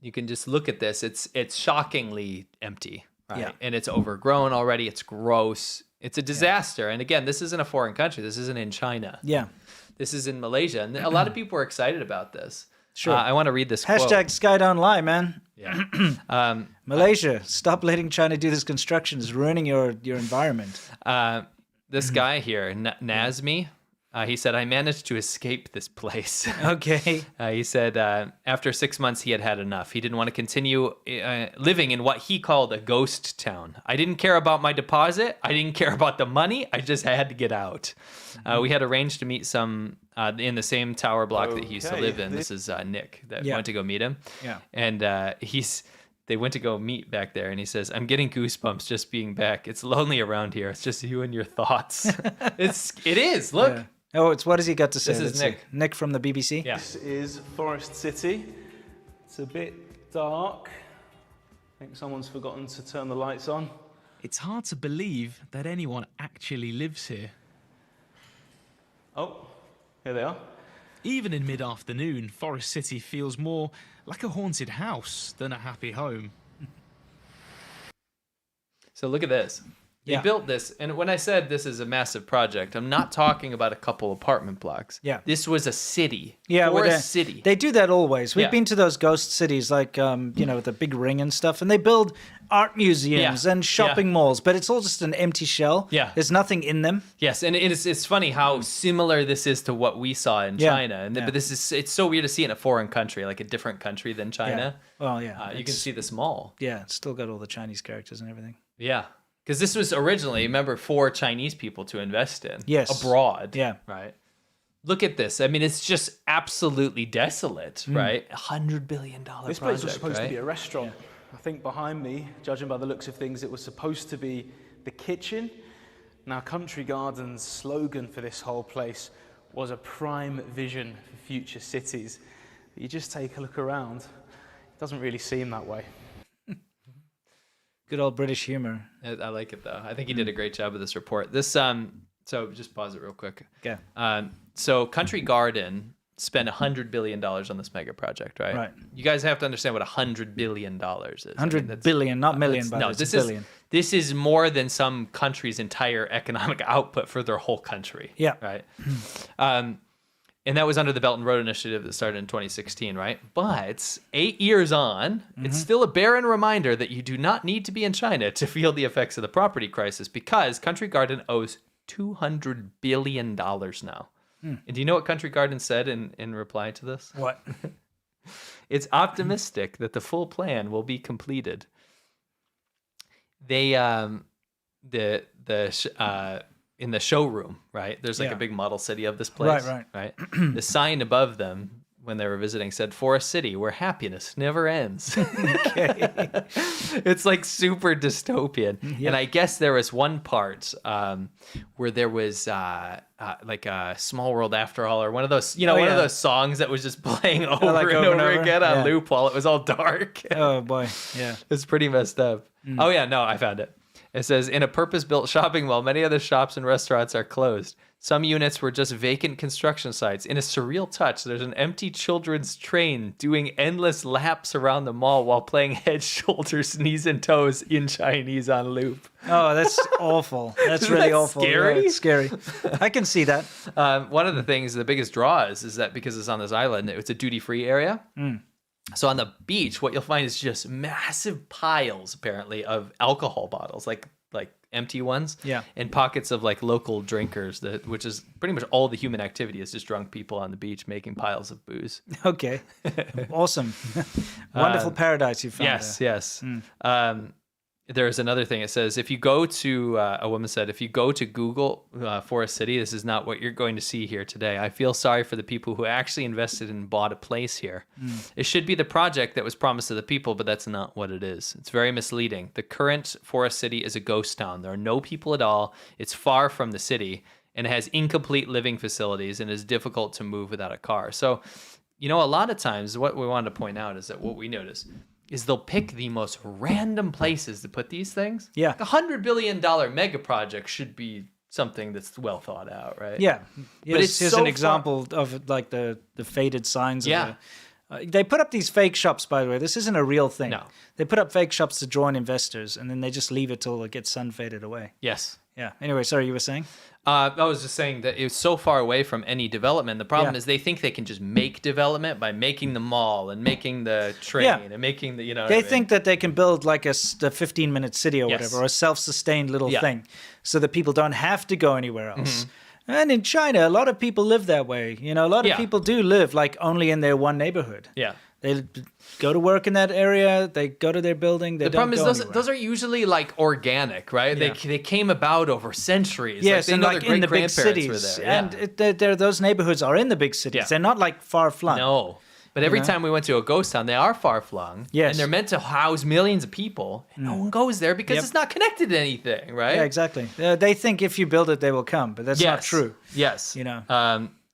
You can just look at this. It's shockingly empty. Right? Yeah. And it's overgrown already. It's gross. It's a disaster. And again, this isn't a foreign country. This isn't in China. Yeah. This is in Malaysia. And a lot of people are excited about this. Sure. I want to read this quote. Hashtag Sky Don't Lie, man. Yeah. Malaysia, stop letting China do this construction. It's ruining your environment. This guy here, Nazmi, he said, I managed to escape this place. Okay. He said after 6 months, he had enough. He didn't want to continue living in what he called a ghost town. I didn't care about my deposit. I didn't care about the money. I just had to get out. We had arranged to meet some in the same tower block that he used to live in. This is Nick that went to go meet him. Yeah. And they went to go meet back there, and he says, I'm getting goosebumps just being back. It's lonely around here. It's just you and your thoughts. It is. Look. Yeah. Oh, what has he got to say? This is Nick. Nick from the BBC? Yeah. This is Forest City. It's a bit dark. I think someone's forgotten to turn the lights on. It's hard to believe that anyone actually lives here. Oh, here they are. Even in mid-afternoon, Forest City feels more like a haunted house than a happy home. So look at this. They built this, and when I said this is a massive project, I'm not talking about a couple apartment blocks. Yeah. This was a city. Yeah, Forest City. They do that always. We've been to those ghost cities like, with the big ring and stuff, and they build art museums and shopping malls, but it's all just an empty shell. Yeah. There's nothing in them. Yes, and it's funny how similar this is to what we saw in China. But it's so weird to see it in a foreign country, like a different country than China. Yeah. Well, yeah. You can see this mall. Yeah, it's still got all the Chinese characters and everything. Yeah. Because this was originally, remember, for Chinese people to invest in. Yes. Abroad. Yeah. Right. Look at this. I mean, it's just absolutely desolate, right? $100 billion This place was supposed to be a restaurant. I think behind me, judging by the looks of things, it was supposed to be the kitchen. Now, Country Garden's slogan for this whole place was a prime vision for future cities. But you just take a look around, it doesn't really seem that way. Good old British humor. I like it, though. I think he did a great job with this report. So just pause it real quick. Okay. So Country Garden spent $100 billion on this mega project, right? Right. You guys have to understand what $100 billion is. $100 billion, not million, but no, it's billion. This is more than some country's entire economic output for their whole country. Yeah. Right. And that was under the Belt and Road Initiative that started in 2016, right? But 8 years on, it's still a barren reminder that you do not need to be in China to feel the effects of the property crisis, because Country Garden owes $200 billion now. And do you know what Country Garden said in reply to this? What? It's optimistic that the full plan will be completed. They in the showroom, right? There's like a big model city of this place, right? The sign above them when they were visiting said, "Forest City, where happiness never ends." Okay. It's like super dystopian. And I guess there was one part where there was like a Small World After All, or one of those, one of those songs that was just playing over and over again on loop while it was all dark. Oh boy, yeah. It's pretty messed up. Oh yeah, no, I found it. It says, in a purpose-built shopping mall, many other shops and restaurants are closed. Some units were just vacant construction sites. In a surreal touch, there's an empty children's train doing endless laps around the mall while playing head, shoulders, knees, and toes in Chinese on loop. Oh, that's awful. That's Isn't really that awful. scary? Yeah, it's scary. I can see that. One of the things, the biggest draw is that because it's on this island, it's a duty-free area. So on the beach, what you'll find is just massive piles, apparently, of alcohol bottles, like empty ones, and pockets of like local drinkers, which is pretty much all the human activity is just drunk people on the beach making piles of booze. Okay, awesome, wonderful paradise you found. Yes, there. yes. there's another thing. It says, if you go to, a woman said, if you go to Google Forest City, this is not what you're going to see here today. I feel sorry for the people who actually invested and bought a place here. It should be the project that was promised to the people, but that's not what it is. It's very misleading. The current Forest City is a ghost town. There are no people at all. It's far from the city and it has incomplete living facilities and is difficult to move without a car. So, a lot of times what we wanted to point out is that what we notice is they'll pick the most random places to put these things. Yeah. Like $100 billion mega project should be something that's well thought out, right? Yeah. But it's here's so an example of like the faded signs. Yeah. They put up these fake shops, by the way. This isn't a real thing. No. They put up fake shops to draw in investors, and then they just leave it till it gets sun faded away. Yes. Yeah. Anyway, sorry, you were saying? I was just saying that it's so far away from any development. The problem is they think they can just make development by making the mall and making the train and making the, They think that they can build like a 15-minute city or whatever, or a self-sustained little thing, so that people don't have to go anywhere else. And in China, a lot of people live that way. A lot of people do live like only in their one neighborhood. Yeah. They go to work in that area. They go to their building. They the problem don't is those are usually like organic, right? Yeah. They came about over centuries. Yes, they and know like their in the big great-grandparents cities. were there. And those neighborhoods are in the big cities. Yeah. They're not like far flung. No. But every time we went to a ghost town, they are far flung. Yes. And they're meant to house millions of people. And no one goes there because it's not connected to anything, right? Yeah, exactly. They think if you build it, they will come, but that's not true. Yes. You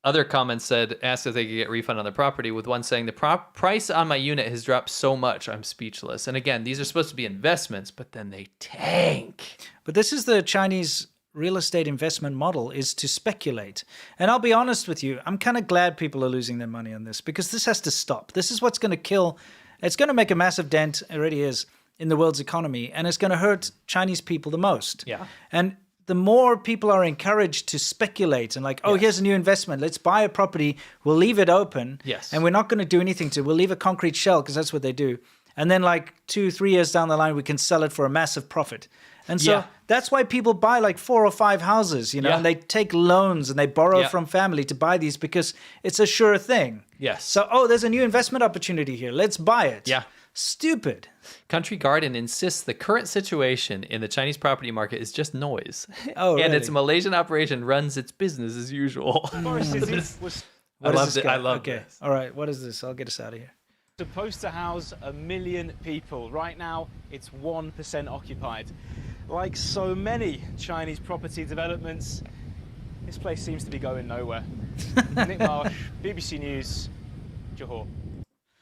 Other comments asked if they could get a refund on their property, with one saying, the price on my unit has dropped so much, I'm speechless. And again, these are supposed to be investments, but then they tank. But this is the Chinese real estate investment model, is to speculate. And I'll be honest with you, I'm kind of glad people are losing their money on this, because this has to stop. This is what's going to kill, it's going to make a massive dent, it already is, in the world's economy, and it's going to hurt Chinese people the most. Yeah. And the more people are encouraged to speculate and like, here's a new investment, let's buy a property, we'll leave it open, and we're not going to do anything to it. We'll leave a concrete shell, because that's what they do. And then like 2-3 years down the line, we can sell it for a massive profit. And so that's why people buy like 4 or 5 houses, and they take loans and they borrow from family to buy these, because it's a sure thing. Yes. So, there's a new investment opportunity here. Let's buy it. Yeah. Stupid. Country Garden insists the current situation in the Chinese property market is just noise. Oh, and really? its Malaysian operation runs its business as usual. Forest City was I love Okay. this. All right. What is this? I'll get us out of here. supposed to house 1 million people. Right now, it's 1% occupied. Like so many Chinese property developments, this place seems to be going nowhere. Nick Marsh, BBC News, Johor.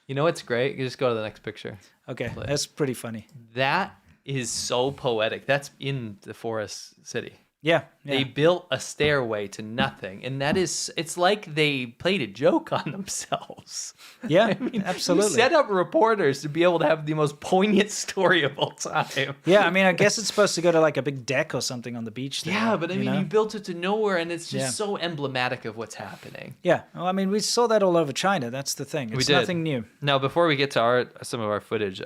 You know what's great? You just go to the next picture. Okay, that's pretty funny. That is so poetic. That's in the Forest City. Yeah, They built a stairway to nothing, and that is, it's like they played a joke on themselves. Yeah, I mean, absolutely. You set up reporters to be able to have the most poignant story of all time. Yeah, I mean, I guess it's supposed to go to like a big deck or something on the beach there. Yeah, but I mean, know? you built it to nowhere, and it's just Yeah. so emblematic of what's happening. Yeah, well, I mean, we saw that all over China. That's the thing. It's nothing new. Now, before we get to some of our footage,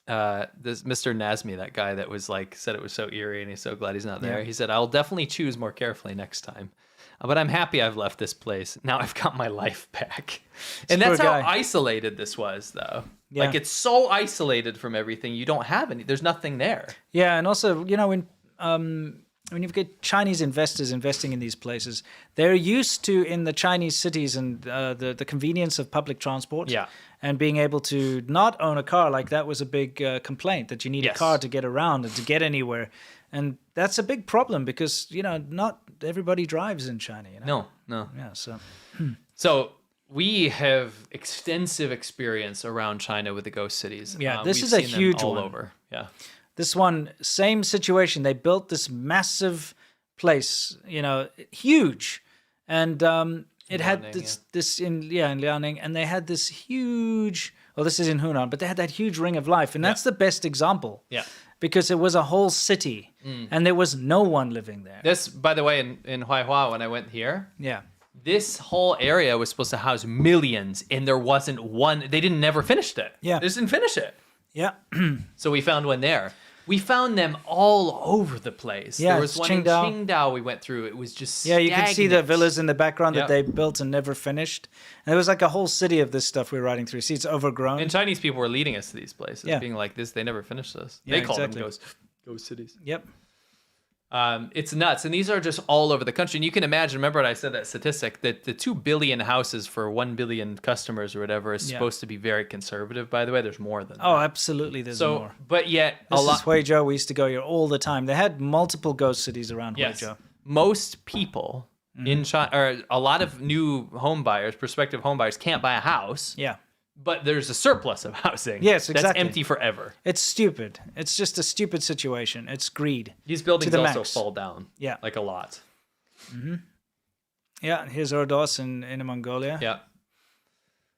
this Mr. Nazmi, that guy that was like, said it was so eerie and he's so glad he's not there. Yeah. He said, I'll definitely choose more carefully next time. But I'm happy I've left this place. Now I've got my life back. And that's how isolated this was, though. Yeah. Like, it's so isolated from everything. You don't have any, there's nothing there. Yeah, and also, you know, when you've got Chinese investors investing in these places, they're used to, in the Chinese cities, and the convenience of public transport. Yeah. And being able to not own a car, like that was a big complaint, that you need a car to get around and to get anywhere. And that's a big problem because, you know, not everybody drives in China. You know? No. Yeah, so. So we have extensive experience around China with the ghost cities. Yeah, this we've is a seen them huge all one. over. Yeah. This one, same situation. They built this massive place, you know, huge. And it had this in Liaoning, and they had this huge, well, this is in Hunan, but they had that huge ring of life. And that's the best example. Yeah. Because it was a whole city, and there was no one living there. This, by the way, in Huaihua, when I went here, this whole area was supposed to house millions, and there wasn't one. They never finished it. Yeah. They just didn't finish it. Yeah. So we found one there. We found them all over the place. Yeah, there was one Qingdao. in Qingdao we went through. It was just Yeah, you can see the stagnant. villas in the background Yep. that they built and never finished. And there was like a whole city of this stuff we were riding through. See, it's overgrown. And Chinese people were leading us to these places, Yeah. being like, "This, they never finished this." Yeah, They call exactly. them ghost cities. Yep. It's nuts, and these are just all over the country. And you can imagine. Remember, when I said that statistic that the 2 billion houses for 1 billion customers or whatever is Yeah. supposed to be very conservative. By the way, there's more than Oh, that. absolutely. There's So, more. but yet This a lot. is Huizhou. We used to go here all the time. They had multiple ghost cities around Yes, Huizhou. most people in China, or a lot of new home buyers, prospective home buyers, can't buy a house. Yeah. But there's a surplus of housing. Yes, exactly. That's empty forever. It's stupid. It's just a stupid situation. It's greed. These to buildings the also max. fall down. Yeah. Like a lot. Yeah, here's Ordos in Mongolia. Yeah.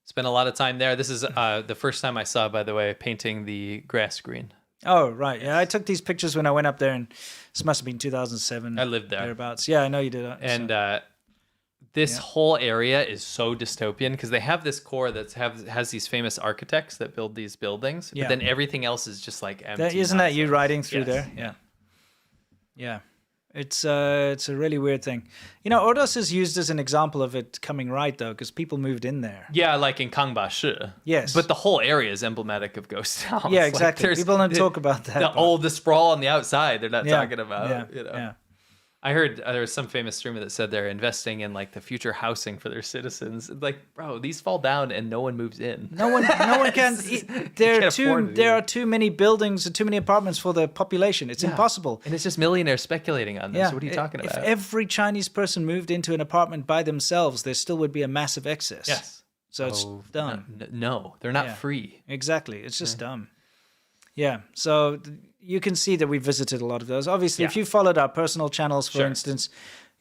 Spent a lot of time there. This is the first time I saw, by the way, painting the grass green. Oh, right. Yeah, I took these pictures when I went up there, and this must have been 2007. I lived there. Thereabouts. Yeah, I know you did. And this whole area is so dystopian because they have this core that has these famous architects that build these buildings, Yeah. but then everything else is just like empty. Isn't that you nonsense. riding through Yes. there? Yeah. Yeah. It's a really weird thing. You know, Ordos is used as an example of it coming right, though, because people moved in there. Yeah, like in Kangbashi. Yes. But the whole area is emblematic of ghost towns. Yeah, Like, exactly. there's People don't talk about that. The sprawl on the outside, they're not Yeah, talking about. yeah, You know? yeah. I heard there was some famous streamer that said they're investing in like the future housing for their citizens. Like, bro, these fall down and no one moves in. No one can. There are too many buildings and too many apartments for the population. It's impossible. And it's just millionaires speculating on this. What are you talking about? If every Chinese person moved into an apartment by themselves, there still would be a massive excess. Yes. So it's dumb. No, they're not Yeah. free. Exactly. It's just dumb. Yeah. So you can see that we visited a lot of those. Obviously, if you followed our personal channels, for instance,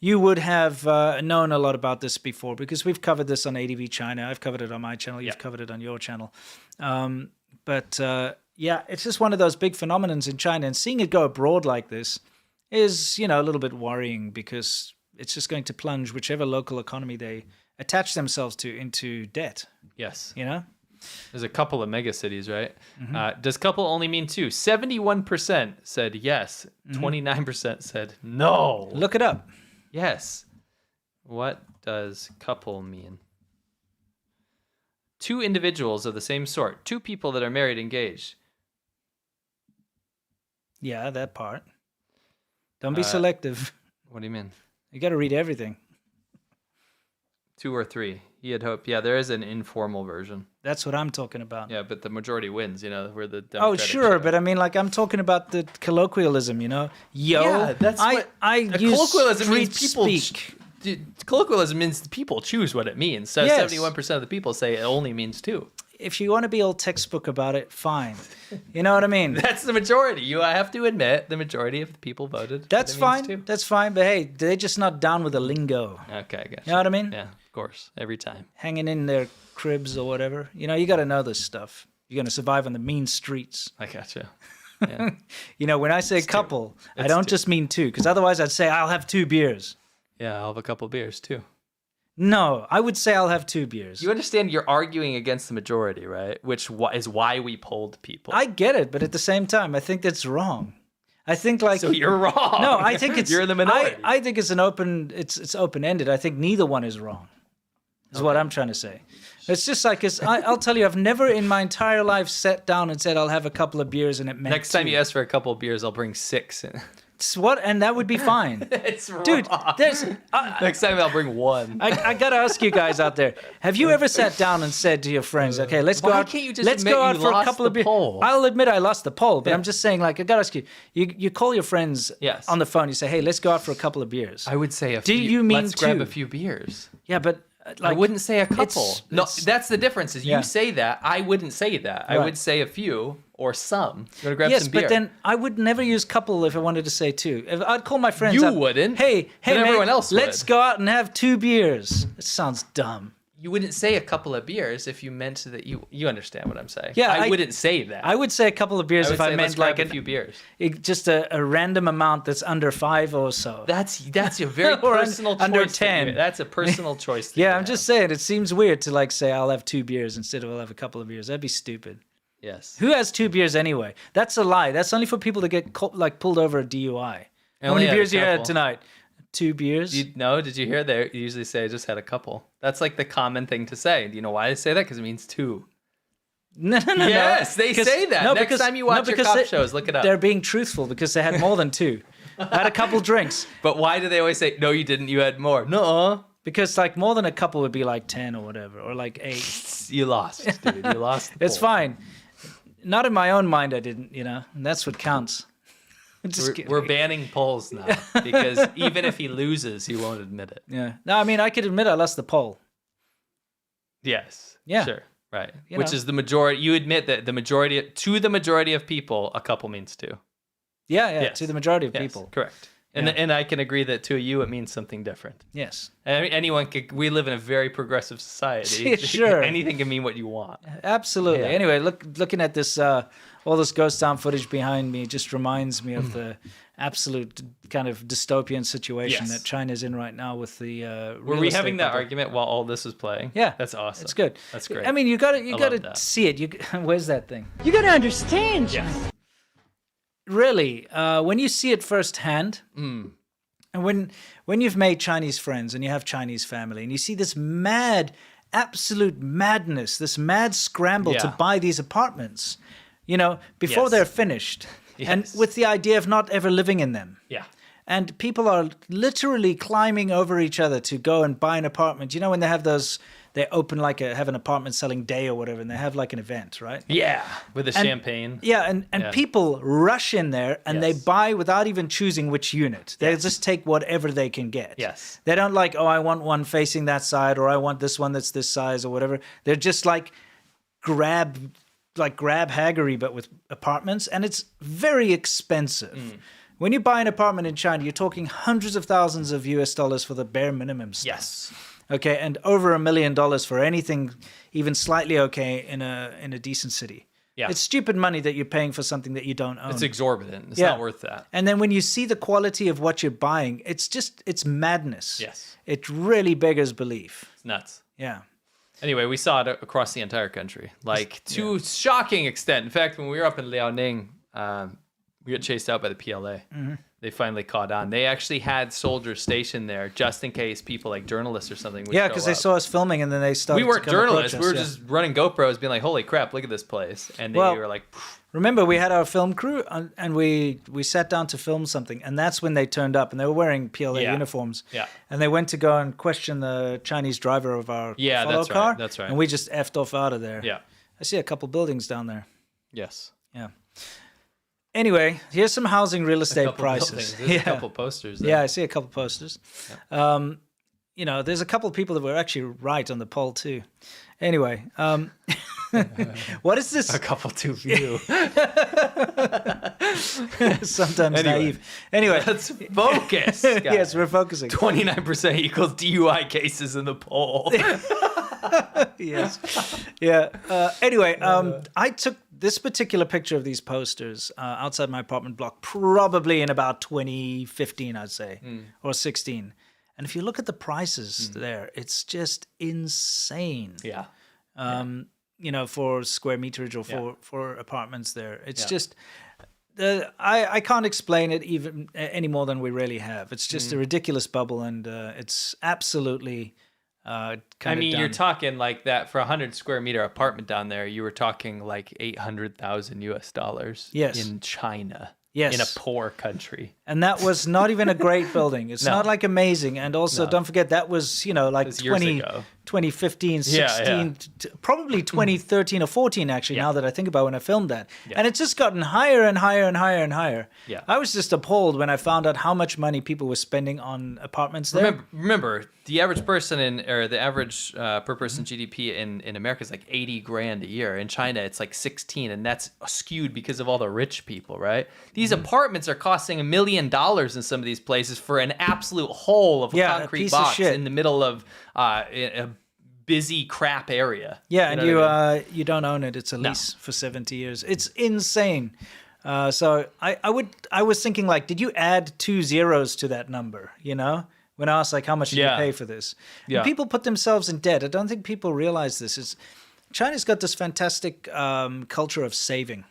you would have known a lot about this before because we've covered this on ADV China. I've covered it on my channel. You've covered it on your channel. Yeah, it's just one of those big phenomenons in China. And seeing it go abroad like this is, a little bit worrying because it's just going to plunge whichever local economy they attach themselves to into debt. Yes. There's a couple of mega cities, right? Does couple only mean two? 71% said yes. 29% said no. Look it up. Yes. What does couple mean? Two individuals of the same sort. Two people that are married, engaged. Yeah, that part. Don't be selective. What do you mean? You got to read everything. 2 or 3. He had hoped. Yeah, there is an informal version. That's what I'm talking about. Yeah, but the majority wins. We're the Democratic Oh, sure, show. but I mean, like, I'm talking about the colloquialism. Yo, Yeah, that's what I a use colloquialism street means. People speak. Colloquialism means people choose what it means. So Yes. 71% of the people say it only means 2. If you want to be all textbook about it, fine. You know what I mean? That's the majority. I have to admit, the majority of the people voted. That's it means fine. 2. That's fine. But hey, they're just not down with the lingo. Okay, I guess. You know what I mean? Yeah, of course. Every time. Hanging in their cribs or whatever. You got to know this stuff. You're going to survive on the mean streets. I gotcha. Yeah. When I say couple, I It's don't 2. just mean 2, because otherwise I'd say I'll have 2 beers. Yeah, I'll have a couple beers too. No, I would say I'll have 2 beers. You understand you're arguing against the majority, right? Which is why we polled people. I get it, but at the same time, I think that's wrong. I think So you're wrong. No, I think it's you're in the minority. I think it's it's open-ended. I think neither one is wrong. Is what I'm trying to say. It's just like I'll tell you, I've never in my entire life sat down and said I'll have a couple of beers and it meant Next time 2. you ask for a couple of beers, I'll bring 6. And that would be fine. It's wrong. Dude, there's Next time I'll bring 1. I gotta ask you guys out there: have you ever sat down and said to your friends, "Okay, let's go Why out. can't you just let's admit go out you for a lost couple the of beers"? poll? I'll admit I lost the poll, but Yeah. I'm just saying, like, I gotta ask you. You call your friends on the phone. You say, "Hey, let's go out for a couple of beers." I would say Do you mean let's grab 2? a few beers. Yeah, but I wouldn't say a couple. it's- That's the difference. Is Yeah. you say that, I wouldn't say that. I Right. would say a few or some. You want to grab yes, some beer? but then I would never use couple if I wanted to say 2. If I'd call my friends. You up, wouldn't. Hey, But mate, everyone else let's would. go out and have 2 beers. It sounds dumb. You wouldn't say a couple of beers if you meant that you understand what I'm saying. Yeah, I wouldn't say that. I would say a couple of beers I would if I say, let's meant like grab a few beers. just a random amount that's under 5 or so. That's a very Or personal choice. under that 10. That's a personal choice. that Yeah, you I'm have. just saying, it seems weird to like say I'll have 2 beers instead of I'll have a couple of beers. That'd be stupid. Yes. Who has 2 beers anyway? That's a lie. That's only for people to get pulled over a DUI. How many beers you had tonight? 2 beers? Did you hear they usually say I just had a couple? That's like the common thing to say. Do you know why they say that? Because it means 2. No. Yes, they say that. Next time you watch your cop shows, look it up. They're being truthful because they had more than 2. I had a couple drinks. But why do they always say, no, you didn't, you had more? No. Because like more than a couple would be like 10 or whatever, or like 8. You lost, dude. You lost. It's fine. Not in my own mind, I didn't, and that's what counts. We're banning polls now because even if he loses, he won't admit it. Yeah. No, I mean, I could admit I lost the poll. Yes. Yeah. Sure. Right. Which is the majority. You admit that to the majority of people, a couple means 2. Yeah. Yes. To the majority of people. Correct. And I can agree that to you it means something different. Yes. Anyone could. We live in a very progressive society. Sure. Anything can mean what you want. Absolutely. Yeah. Anyway, looking at this, all this ghost town footage behind me just reminds me of the absolute kind of dystopian situation that China's in right now with the. Were we having that argument while all this was playing? Yeah, that's awesome. It's good. That's great. I mean, you got to see it. Where's that thing? You got to understand. Yes. Really, when you see it firsthand, and when you've made Chinese friends and you have Chinese family, and you see this absolute madness, this mad scramble to buy these apartments, before they're finished, and with the idea of not ever living in them. Yeah. And people are literally climbing over each other to go and buy an apartment. When they have those, they open have an apartment selling day or whatever, and they have like an event, right? Yeah, with champagne. Yeah, and people rush in there and they buy without even choosing which unit. They just take whatever they can get. Yes. They don't like, I want one facing that side, or I want this one that's this size or whatever. They're just like grab haggery, but with apartments, and it's very expensive. When you buy an apartment in China, you're talking hundreds of thousands of US dollars for the bare minimum stuff. Yes. Okay, and over $1 million for anything even slightly okay in a decent city. Yeah. It's stupid money that you're paying for something that you don't own. It's exorbitant. It's not worth that. And then when you see the quality of what you're buying, it's madness. Yes. It really beggars belief. It's nuts. Yeah. Anyway, we saw it across the entire country, to shocking extent. In fact, when we were up in Liaoning, we got chased out by the PLA. Mm-hmm. They finally caught on. They actually had soldiers stationed there just in case people like journalists or something would Yeah, because they saw us filming and then they started. We weren't to come journalists. approach We were us, just running GoPros, being like, "Holy crap, look at this place!" And they were like, remember, we had our film crew and we sat down to film something, and that's when they turned up, and they were wearing PLA uniforms. Yeah. And they went to go and question the Chinese driver of our follow car. Right. That's right. And we just effed off out of there. Yeah. I see a couple buildings down there. Yes. Yeah. Anyway, here's some housing real estate prices. There's a couple posters there. Yeah, I see a couple posters. Yeah. There's a couple of people that were actually right on the poll too. Anyway, what is this? A couple too few. Sometimes naive. Anyway, let's focus. Yes, we're focusing. 29% equals DUI cases in the poll. Yes. Yeah. Anyway, I took this particular picture of these posters outside my apartment block probably in about 2015, I'd say, or 16. And if you look at the prices there, it's just insane. Yeah. For square meterage or for apartments there. It's just, I can't explain it even any more than we really have. It's just a ridiculous bubble, and it's absolutely you're talking like that for 100 square meter apartment down there. You were talking like $800,000 Yes. in China. Yes. In a poor country. And that was not even a great building. It's not like amazing. And also, don't forget, that was, like 2015, 16, probably 2013 or 14, actually, now that I think about it, when I filmed that. Yeah. And it's just gotten higher and higher and higher and higher. Yeah. I was just appalled when I found out how much money people were spending on apartments there. Remember the average person the average per person GDP in America is like 80 grand a year. In China, it's like 16, and that's skewed because of all the rich people, right? These apartments are costing $1 million in some of these places for an absolute hole of a concrete box in the middle of a busy crap area. Yeah, and you don't own it. It's a lease for 70 years. It's insane. So I was thinking, like, did you add 2 zeros to that number? When I asked, like, how much did you pay for this? Yeah. And people put themselves in debt. I don't think people realize this. China's got this fantastic culture of saving,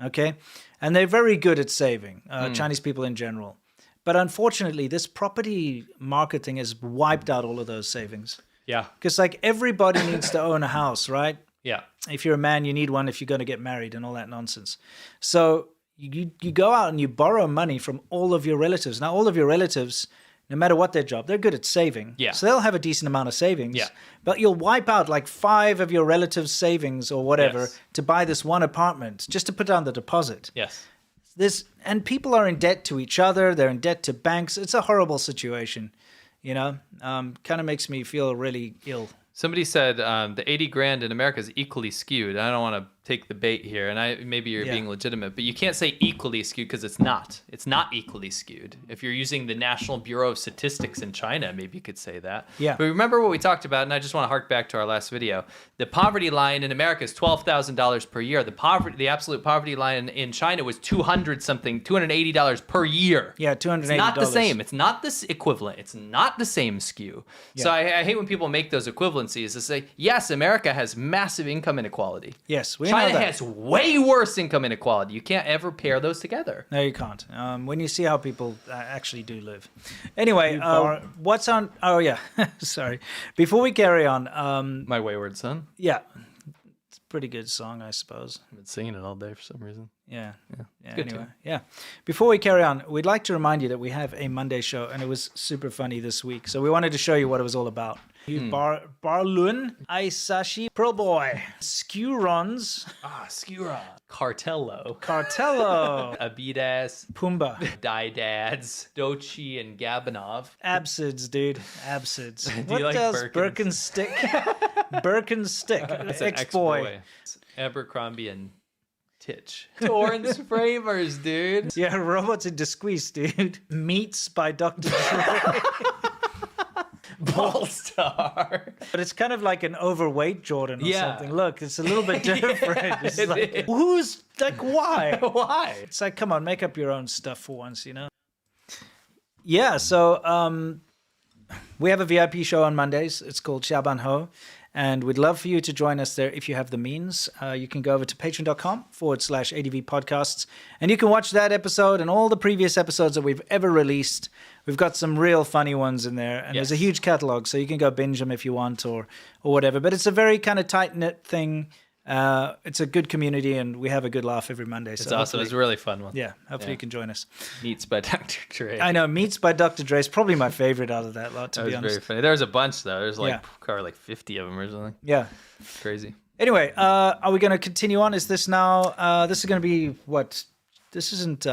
okay? And they're very good at saving, Chinese people in general. But unfortunately, this property marketing has wiped out all of those savings. Yeah. Because like everybody needs to own a house, right? Yeah. If you're a man, you need one if you're going to get married and all that nonsense. So you go out and you borrow money from all of your relatives. Now, all of your relatives, no matter what their job, they're good at saving. Yeah. So they'll have a decent amount of savings. Yeah. But you'll wipe out like 5 of your relatives' savings or whatever Yes. to buy this one apartment just to put down the deposit. Yes. And people are in debt to each other. They're in debt to banks. It's a horrible situation, you know. Kind of makes me feel really ill. Somebody said the 80 grand in America is equally skewed. I don't want to take the bait here, and maybe you're being legitimate, but you can't say equally skewed because it's not. It's not equally skewed. If you're using the National Bureau of Statistics in China, maybe you could say that. Yeah. But remember what we talked about, and I just want to hark back to our last video. The poverty line in America is $12,000 per year. The absolute poverty line in China was $280 per year. Yeah, $280. It's not the same. It's not this equivalent. It's not the same skew. So I hate when people make those equivalencies to say, yes, America has massive income inequality. Yes, we China know that. has way worse income inequality. You can't ever pair those together. No, you can't. When you see how people actually do live. Anyway, what's on... Oh, yeah. Sorry. Before we carry on... My Wayward Son. Yeah. It's a pretty good song, I suppose. I've been singing it all day for some reason. Yeah. Good Anyway, tune. yeah. Before we carry on, we'd like to remind you that we have a Monday show, and it was super funny this week. So we wanted to show you what it was all about. Barlun, Aisashi, Pearl Boy, Skewrons. Skewron. Cartello. Abidas. Pumba. Didads. Dochi and Gabanov. Absids, dude. Absids. Do you like Birkenstick? Birkenstick. Ex-boy. Abercrombie and Titch. Torrance Framers, dude. Yeah, Robots in Disqueeze, dude. Meats by Dr. Dre. Ballstar. But it's kind of like an overweight Jordan or something. Look, it's a little bit different. It's it like, is. who's, like, why? Why? It's like, come on, make up your own stuff for once, you know? Yeah, so we have a VIP show on Mondays. It's called Xiaoban Ho. And we'd love for you to join us there if you have the means. You can go over to patreon.com/ADV podcasts. And you can watch that episode and all the previous episodes that we've ever released. We've got some real funny ones in there. And there's a huge catalog, so you can go binge them if you want or whatever. But it's a very kind of tight-knit thing. It's a good community, and we have a good laugh every Monday. It's awesome. It's a really fun one. Yeah, hopefully you can join us. Meats by Dr. Dre. I know, Meats by Dr. Dre is probably my favorite out of that lot, to be honest. Very funny. There was a bunch, though. There's like 50 of them or something. Yeah. Crazy. Anyway, are we going to continue on? Is this now, this is going to be what? This isn't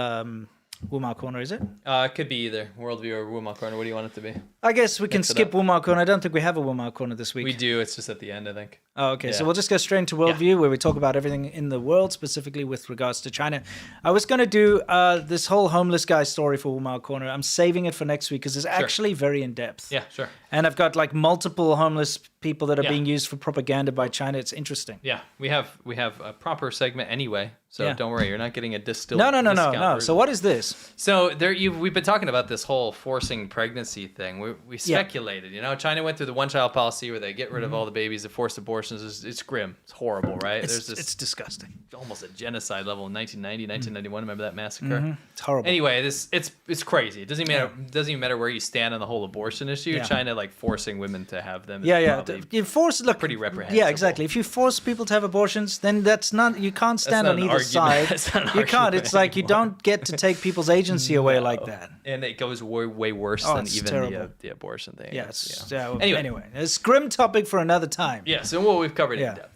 Wumao Corner, is it? It could be either Worldview or Wumao Corner. What do you want it to be? I guess we can skip Wumao Corner. I don't think we have a Wumao Corner this week. We do. It's just at the end, I think. Oh, okay. Yeah. So we'll just go straight into Worldview, where we talk about everything in the world, specifically with regards to China. I was going to do this whole homeless guy story for Wumao Corner. I'm saving it for next week because it's actually very in-depth. Yeah, sure. And I've got like multiple homeless people that are being used for propaganda by China. It's interesting. Yeah, we have a proper segment anyway, so don't worry, you're not getting a distilled. No. So what is this? So we've been talking about this whole forcing pregnancy thing. We speculated, you know, China went through the one-child policy where they get rid of all the babies, the forced abortions. It's grim. It's horrible, right? It's disgusting. Almost a genocide level in 1990, 1991. Remember that massacre? It's horrible. Anyway, it's crazy. It doesn't even matter where you stand on the whole abortion issue. Yeah. China like forcing women to have them. You force pretty reprehensible. Yeah, exactly. If you force people to have abortions, then you can't stand on either side. You can't. It's like you don't get to take people's agency away like that. And it goes way worse than even the abortion thing. Yes. Anyway, it's a grim topic for another time. Yes, and we've covered it in depth.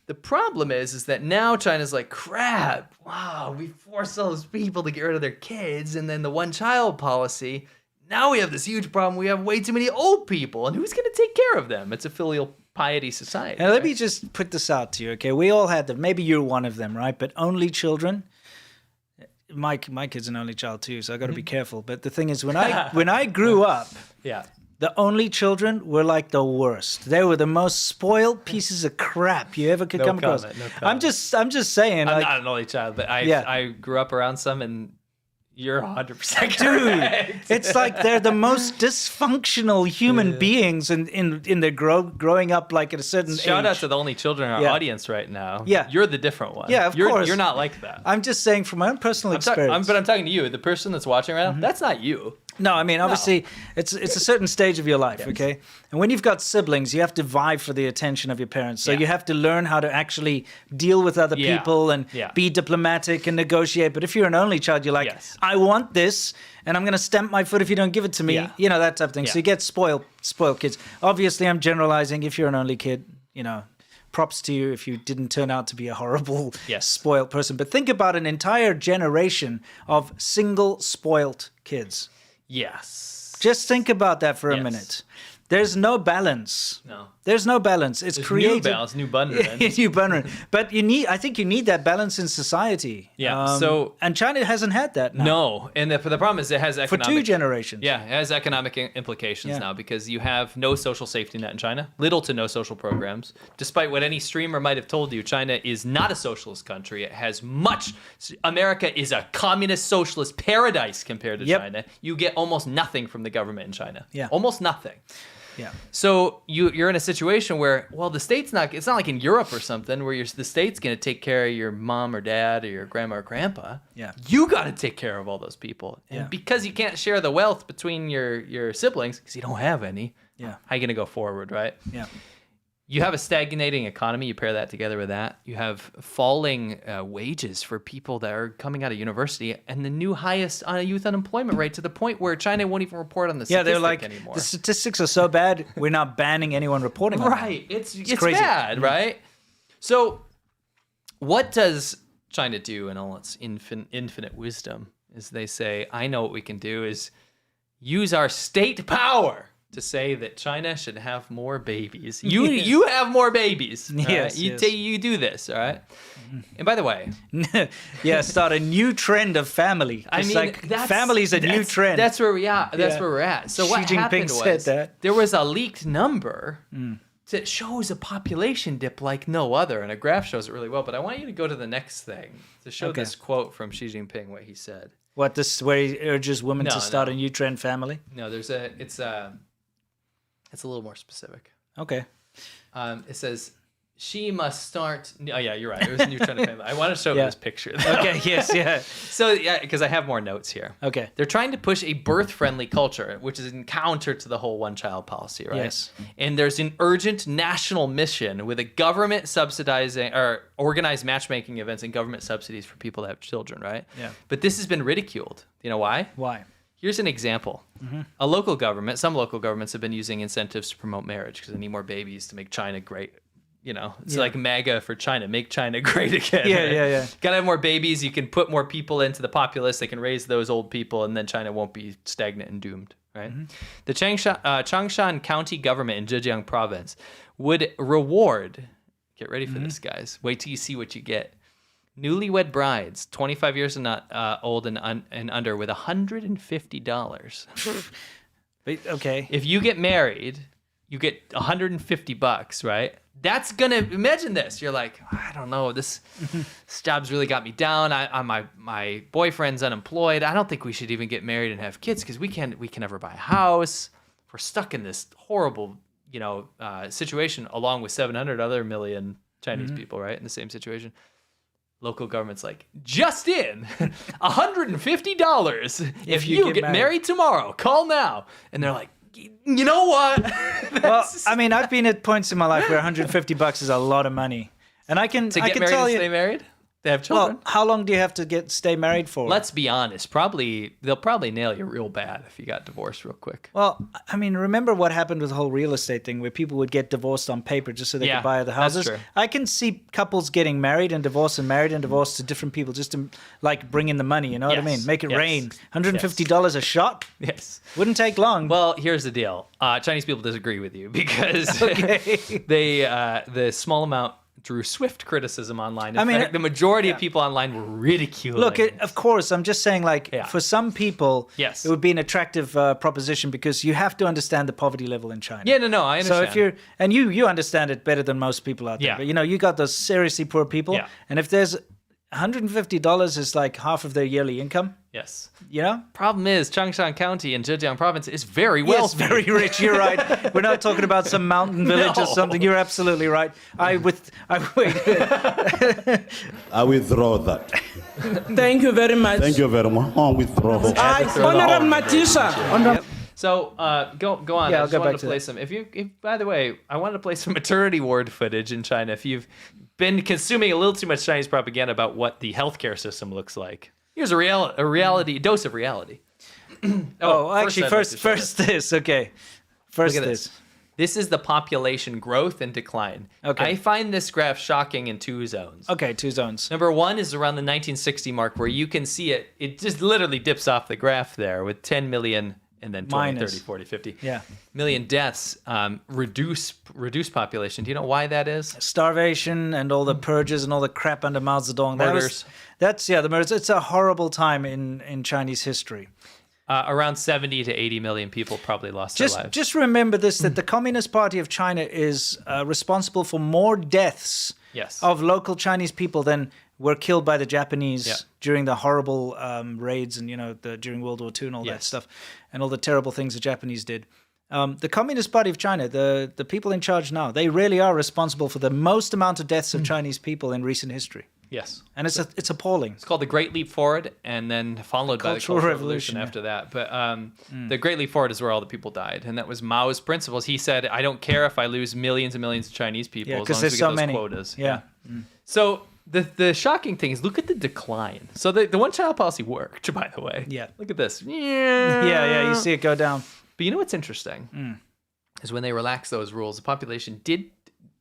The problem is that now China's like, crap, wow, we forced all those people to get rid of their kids, and then the one-child policy. Now we have this huge problem. We have way too many old people, and who's going to take care of them? It's a filial piety society. And let me just put this out to you, okay? We all had them. Maybe you're one of them, right? But only children. My kid's an only child too, so I got to be careful. But the thing is, when I grew up, the only children were like the worst. They were the most spoiled pieces of crap you ever could come across. I'm just saying. I'm not an only child, but I grew up around some, and You're 100% Dude, it's like they're the most dysfunctional human beings in their growing up like at a certain age. Shout out to the only children in our audience right now. Yeah. You're the different one. Yeah, of course. You're not like that. I'm just saying from my own personal experience. But I'm talking to you, the person that's watching right now, that's not you. No, I mean, obviously, it's a certain stage of your life, okay? And when you've got siblings, you have to vie for the attention of your parents. So you have to learn how to actually deal with other people and be diplomatic and negotiate. But if you're an only child, you're like, I want this, and I'm going to stamp my foot if you don't give it to me. You know, that type of thing. So you get spoiled kids. Obviously, I'm generalizing. If you're an only kid, you know, props to you if you didn't turn out to be a horrible, spoiled person. But think about an entire generation of single spoiled kids. Yes. Just think about that for a minute. There's no balance. No. There's no balance. It's created. New balance, new Bunren. New Bunren. But I think you need that balance in society. Yeah. And China hasn't had that now. No. And the problem is it has economic... For 2 generations. Yeah, it has economic implications now because you have no social safety net in China, little to no social programs. Despite what any streamer might have told you, China is not a socialist country. It has much... America is a communist socialist paradise compared to China. You get almost nothing from the government in China. Yeah. Almost nothing. Yeah. So you're in a situation where, well, the state's not. It's not like in Europe or something where the state's going to take care of your mom or dad or your grandma or grandpa. Yeah. You got to take care of all those people, and Yeah. because you can't share the wealth between your siblings because you don't have any. Yeah. How are you going to go forward, right? Yeah. You have a stagnating economy. You pair that together with that. You have falling wages for people that are coming out of university and the new highest youth unemployment rate to the point where China won't even report on the statistic they're like, anymore. the statistics are so bad, we're not banning anyone reporting on them. Right. It's crazy. bad, right? So what does China do in all its infinite wisdom is they say, I know what we can do is use our state power to say that China should have more babies. You have more babies. Yes, right? You do this, all right? And by the way... start a new trend of family. Family's a new trend. That's where we are. That's where we're at. So what happened was there was a leaked number that shows a population dip like no other, and a graph shows it really well. But I want you to go to the next thing to show this quote from Xi Jinping, what he said. What, this where he urges women to start a new trend family? No, it's a little more specific. Okay. It says, she must start... Oh, yeah, you're right. It was a new trend of family. I want to show this picture, though. Okay, yes. So, because I have more notes here. Okay. They're trying to push a birth-friendly culture, which is in counter to the whole one-child policy, right? Yes. And there's an urgent national mission with a government subsidizing or organized matchmaking events and government subsidies for people that have children, right? Yeah. But this has been ridiculed. You know why? Why? Here's an example. A local government, some local governments have been using incentives to promote marriage because they need more babies to make China great. You know, it's like MAGA for China, make China great again. Yeah. Gotta have more babies. You can put more people into the populace. They can raise those old people, and then China won't be stagnant and doomed, right? The Changshan County government in Zhejiang province would reward, get ready for this, guys. Wait till you see what you get. Newlywed brides, 25 years and old and under, with $150. Okay. If you get married, you get $150, right? That's gonna, imagine this. You're like, I don't know, this job's really got me down. My boyfriend's unemployed. I don't think we should even get married and have kids because we can never buy a house. We're stuck in this horrible, situation along with 700 other million Chinese people, right, in the same situation. Local government's like, just in, $150 if you get married tomorrow. Call now. And they're like, you know what? Well, I mean, I've been at points in my life where $150 is a lot of money, and I can married and stay married. They have children. Well, how long do you have to stay married for? Let's be honest. They'll probably nail you real bad if you got divorced real quick. Well, I mean, remember what happened with the whole real estate thing where people would get divorced on paper just so they could buy the houses? That's true. I can see couples getting married and divorced to different people just to bring in the money. You know what I mean? Make it rain. $150 a shot? Yes. Wouldn't take long. Well, here's the deal. Chinese people disagree with you because the small amount drew swift criticism online. In fact, the majority of people online were ridiculing. Look, of course, I'm just saying, for some people, it would be an attractive proposition because you have to understand the poverty level in China. Yeah, no, I understand. So you understand it better than most people out there. Yeah. But you got those seriously poor people, and if there's $150 is like half of their yearly income. Yes. You know? Problem is, Changshan County in Zhejiang Province is very wealthy. Yes, very rich. You're right. We're not talking about some mountain village or something. You're absolutely right. I withdraw that. Thank you very much. Thank you very much. I withdraw. Honorable Matisa. So go on. Yeah, I I'll just go wanted back to to play that. some. If by the way, I wanted to play some maternity ward footage in China. If you've been consuming a little too much Chinese propaganda about what the healthcare system looks like, here's a reality dose of reality. Actually, first this. Okay, first Look at this. This is the population growth and decline. Okay. I find this graph shocking in two zones. Okay, 2 zones. Number one is around the 1960 mark, where you can see it. It just literally dips off the graph there with 10 million and then 20, Minus. 30, 40, 50 Yeah. million deaths. Reduce population. Do you know why that is? Starvation and all the purges and all the crap under Mao Zedong. Murders. The murders. It's a horrible time in Chinese history. Around 70 to 80 million people probably lost their lives. Just remember this, that the Communist Party of China is responsible for more deaths of local Chinese people than were killed by the Japanese during the horrible raids and, during World War II and all that stuff and all the terrible things the Japanese did. The Communist Party of China, the people in charge now, they really are responsible for the most amount of deaths of Chinese people in recent history. Yes. And it's appalling. It's called the Great Leap Forward, and then followed by the Cultural Revolution after that. But the Great Leap Forward is where all the people died, and that was Mao's principles. He said, I don't care if I lose millions and millions of Chinese people as long as we get those quotas. Yeah. So the shocking thing is, look at the decline. So the one-child policy worked, by the way. Yeah. Look at this. Yeah, you see it go down. But you know what's interesting? Is when they relaxed those rules, the population did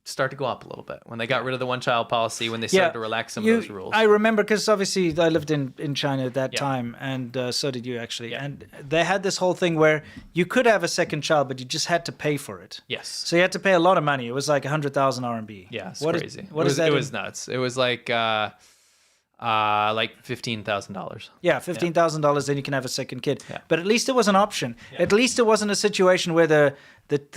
start to go up a little bit. When they got rid of the one-child policy, when they started to relax some of those rules. I remember, because obviously I lived in China at that time, and so did you actually. Yeah. And they had this whole thing where you could have a second child, but you just had to pay for it. Yes. So you had to pay a lot of money. It was like 100,000 RMB. Yeah, it's Is crazy. that? It was nuts. It was like $15,000. Yeah, $15,000, then you can have a second kid. Yeah. But at least it was an option. Yeah. At least it wasn't a situation where the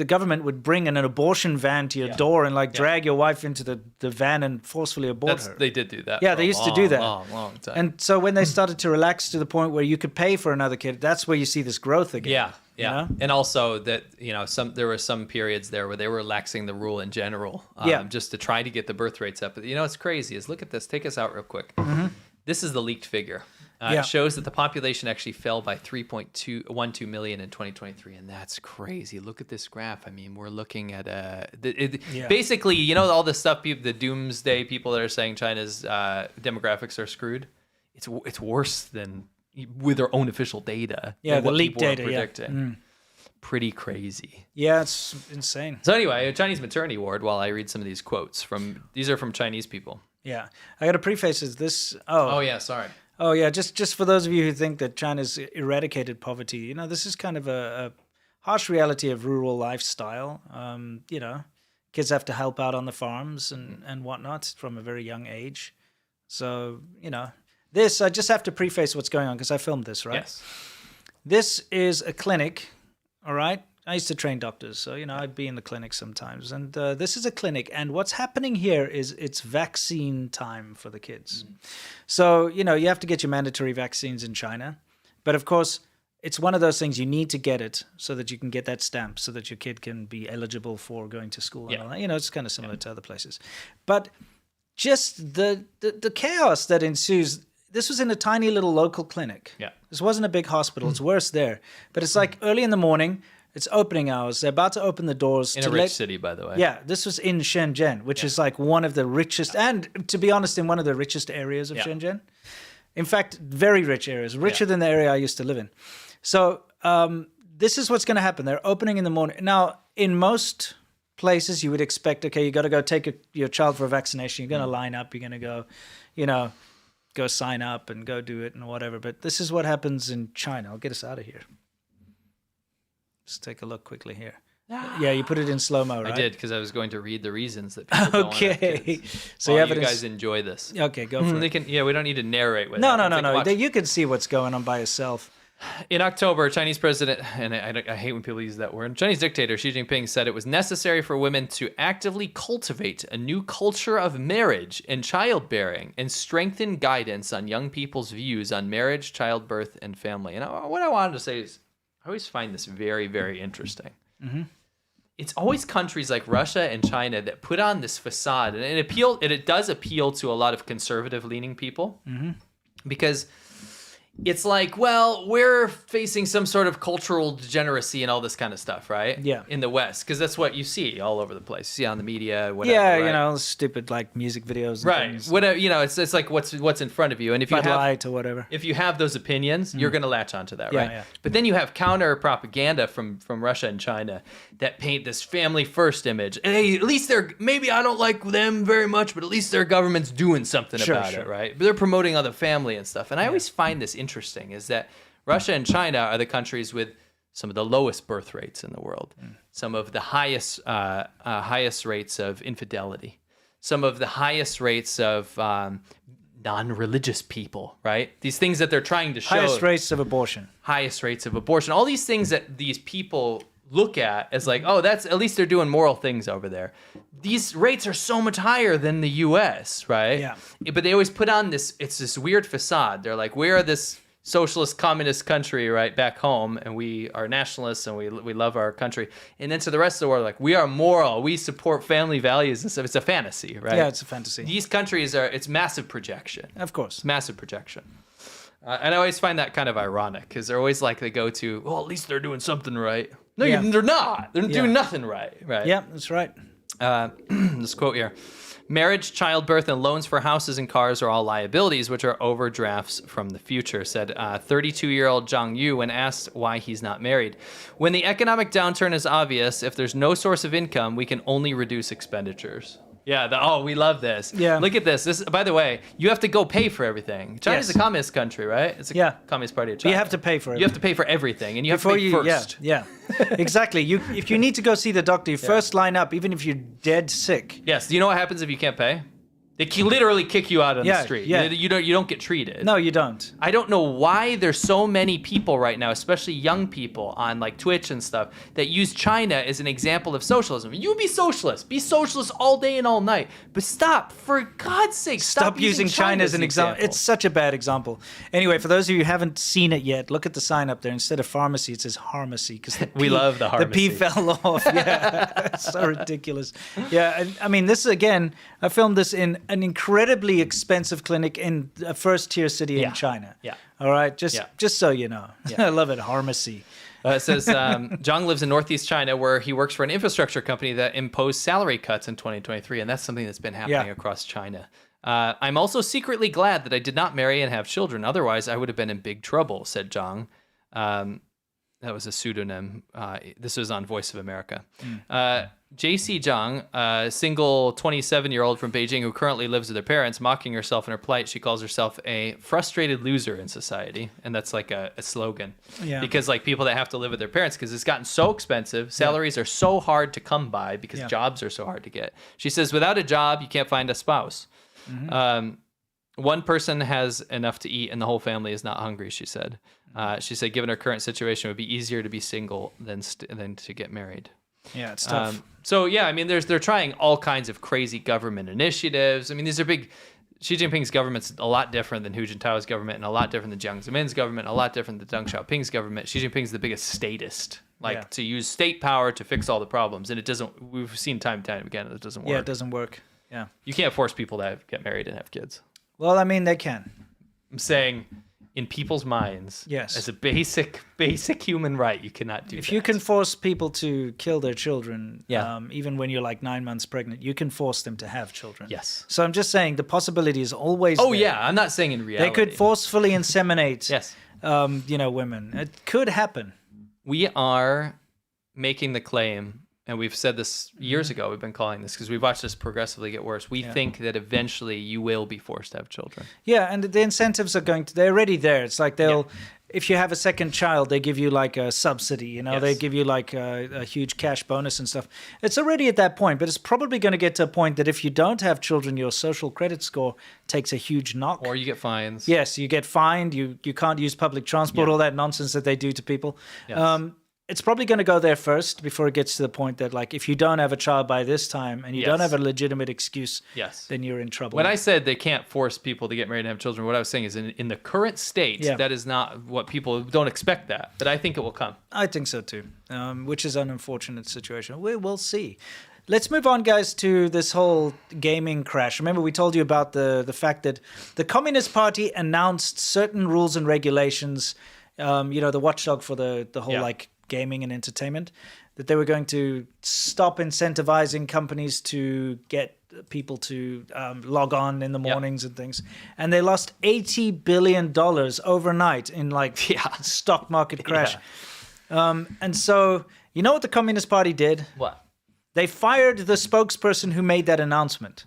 government would bring an abortion van to your door and drag your wife into the van and forcefully abort her. They did do that. Yeah, they used to do that. Long time. And so when they started to relax to the point where you could pay for another kid, that's where you see this growth again. Yeah. You know? And also that, there were some periods there where they were relaxing the rule in general, just to try to get the birth rates up. But what's crazy is, look at this. Take us out real quick. Mm-hmm. This is the leaked figure. It shows that the population actually fell by 3.12 million in 2023, and that's crazy. Look at this graph. I mean, we're looking at basically, all the stuff, the doomsday people that are saying China's demographics are screwed. It's worse than with their own official data. Yeah, the leaked data. Predicting. Pretty crazy. Yeah, it's insane. So anyway, a Chinese maternity ward. While I read some of these quotes these are from Chinese people. Yeah, I got to preface this. Oh yeah, sorry. Oh yeah, just for those of you who think that China's eradicated poverty, this is kind of a harsh reality of rural lifestyle. Kids have to help out on the farms and whatnot from a very young age. So this, I just have to preface what's going on because I filmed this, right? Yes. This is a clinic, all right? I used to train doctors, so, I'd be in the clinic sometimes. And this is a clinic, and what's happening here is it's vaccine time for the kids. So, you have to get your mandatory vaccines in China. But, of course, it's one of those things you need to get it so that you can get that stamp so that your kid can be eligible for going to school and all that. It's kind of similar to other places. But just the chaos that ensues. This was in a tiny little local clinic. Yeah. This wasn't a big hospital. It's worse there. But it's like early in the morning. It's opening hours. They're about to open the doors. In a rich city, by the way. Yeah, this was in Shenzhen, which is like one of the richest, and to be honest, in one of the richest areas of Shenzhen. In fact, very rich areas, richer than the area I used to live in. So this is what's going to happen. They're opening in the morning. Now, in most places, you would expect, okay, you got to go take your child for a vaccination. You're going to line up. You're going to go, go sign up and go do it and whatever. But this is what happens in China. I'll get us out of here. Just take a look quickly here. Yeah, you put it in slow-mo, right? I did, because I was going to read the reasons that people don't want to have kids. So you guys enjoy this. Okay, go for it. We don't need to narrate with No. You can see what's going on by yourself. In October, Chinese president, and I hate when people use that word, Chinese dictator Xi Jinping said it was necessary for women to actively cultivate a new culture of marriage and childbearing and strengthen guidance on young people's views on marriage, childbirth, and family. And what I wanted to say is I always find this very, very interesting. Mm-hmm. It's always countries like Russia and China that put on this facade, and it does appeal to a lot of conservative-leaning people, because it's like, well, we're facing some sort of cultural degeneracy and all this kind of stuff, right? Yeah. In the West, because that's what you see all over the place. You see on the media, whatever. Yeah, right? You know, stupid like music videos. And right. things. Whatever. You know, it's like what's in front of you, and if you Bud have Light or whatever, if you have those opinions, you're going to latch onto that, right? Yeah. But then you have counter propaganda from Russia and China that paint this family first image. Hey, at least maybe I don't like them very much, but at least their government's doing something about it, right? But they're promoting other family and stuff. And I always find this interesting is that Russia and China are the countries with some of the lowest birth rates in the world, some of the highest rates of infidelity, some of the highest rates of non-religious people, right? These things that they're trying to show. Highest rates of abortion. All these things that these people look at as like, oh, that's at least they're doing moral things over there. These rates are so much higher than the U.S., right? Yeah. But they always put on this weird facade. They're like, we are this socialist communist country right back home, and we are nationalists and we love our country, and then to the rest of the world, like, we are moral, we support family values and stuff. It's a fantasy, right? Yeah, it's a fantasy. These countries it's massive projection. Of course. Massive projection. And I always find that kind of ironic because they're always like, they go to, well, at least they're doing something right. No, they're not. They're doing nothing right. Yeah, that's right. This quote here. Marriage, childbirth, and loans for houses and cars are all liabilities, which are overdrafts from the future, said 32-year-old Zhang Yu when asked why he's not married. When the economic downturn is obvious, if there's no source of income, we can only reduce expenditures. Yeah, we love this. Yeah. Look at this. This, by the way, you have to go pay for everything. China's a communist country, right? It's a communist party of China. You have to pay for it. You have to pay for everything, and you have to pay first. Yeah. Exactly. If you need to go see the doctor, you first line up, even if you're dead sick. Yes. Do you know what happens if you can't pay? They can literally kick you out on the street. Yeah. You don't get treated. No, you don't. I don't know why there's so many people right now, especially young people on like Twitch and stuff, that use China as an example of socialism. You be socialist all day and all night. But stop, for God's sake, stop using China as an example. It's such a bad example. Anyway, for those of you who haven't seen it yet, look at the sign up there. Instead of pharmacy, it says harmacy because we love the harmacy. The P fell off. Yeah, it's so ridiculous. Yeah, I mean, this is again. I filmed this in an incredibly expensive clinic in a first-tier city in China. Yeah. All right, just so you know. I love it, pharmacy. It says Zhang lives in northeast China, where he works for an infrastructure company that imposed salary cuts in 2023, and that's something that's been happening across China. I'm also secretly glad that I did not marry and have children. Otherwise, I would have been in big trouble, said Zhang. That was a pseudonym. This was on Voice of America. JC Zhang, a single 27-year-old from Beijing who currently lives with her parents, mocking herself in her plight. She calls herself a frustrated loser in society. And that's like a slogan. Yeah. Because like people that have to live with their parents, because it's gotten so expensive. Salaries are so hard to come by because jobs are so hard to get. She says, without a job, you can't find a spouse. Mm-hmm. One person has enough to eat and the whole family is not hungry, she said. She said, given her current situation, it would be easier to be single than to get married. Yeah, it's tough. I mean, they're trying all kinds of crazy government initiatives. I mean, these are big. Xi Jinping's government's a lot different than Hu Jintao's government, and a lot different than Jiang Zemin's government, a lot different than Deng Xiaoping's government. Xi Jinping's the biggest statist, to use state power to fix all the problems, and it doesn't. We've seen time and time again, it doesn't work. Yeah, it doesn't work. Yeah, you can't force people to get married and have kids. Well, I mean, they can. I'm saying, in people's minds, as a basic human right, you cannot do that. If you can force people to kill their children, even when you're like 9 months pregnant, you can force them to have children. Yes. So I'm just saying the possibility is always there. Yeah, I'm not saying in reality. They could forcefully inseminate women. It could happen. We are making the claim, and we've said this years ago, we've been calling this because we've watched this progressively get worse. We think that eventually you will be forced to have children. Yeah, and the incentives are they're already there. It's like if you have a second child, they give you like a subsidy, you know, Yes. they give you like a huge cash bonus and stuff. It's already at that point, but it's probably going to get to a point that if you don't have children, your social credit score takes a huge knock. Or you get fines. Yes, you get fined. You can't use public transport, Yeah. all that nonsense that they do to people. Yes. It's probably going to go there first before it gets to the point that, like, if you don't have a child by this time and you don't Yes. have a legitimate excuse, Yes. then you're in trouble. When I said they can't force people to get married and have children, what I was saying is in the current state, Yeah. that is not what people don't expect that. But I think it will come. I think so too, which is an unfortunate situation. We will see. Let's move on, guys, to this whole gaming crash. Remember, we told you about the fact that the Communist Party announced certain rules and regulations, the watchdog for the whole like gaming and entertainment, that they were going to stop incentivizing companies to get people to log on in the mornings and things. And they lost $80 billion overnight in like stock market crash. And so, you know what the Communist Party did? What? They fired the spokesperson who made that announcement.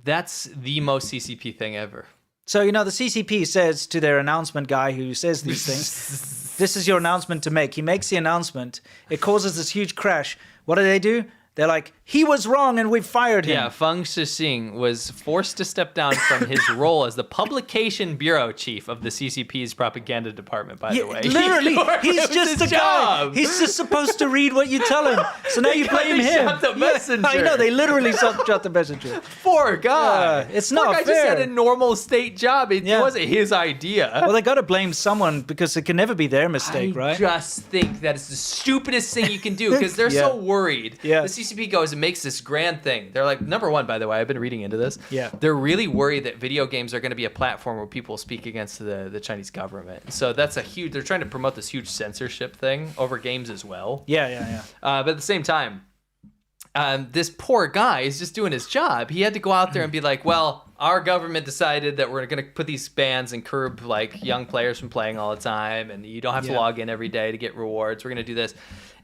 That's the most CCP thing ever. So, the CCP says to their announcement guy who says these things, this is your announcement to make. He makes the announcement. It causes this huge crash. What do? They're like, he was wrong and we fired him. Yeah, Feng Shixing was forced to step down from his role as the publication bureau chief of the CCP's propaganda department, by the way. Literally, he's just a guy. He's just supposed to read what you tell him. So now you blame him. Shot the messenger. I know, they literally shot the messenger. Poor guy. It's Poor not guy fair. just had a normal state job. It wasn't his idea. Well, they got to blame someone because it can never be their mistake, I right? just think that is the stupidest thing you can do because they're so worried. Yeah. The CCP goes and makes this grand thing. They're like, number one, by the way, I've been reading into this. Yeah. They're really worried that video games are going to be a platform where people speak against the Chinese government. So that's they're trying to promote this huge censorship thing over games as well. Yeah. But at the same time, this poor guy is just doing his job. He had to go out there and be like, well, our government decided that we're going to put these bans and curb like young players from playing all the time, and you don't have to log in every day to get rewards. We're going to do this.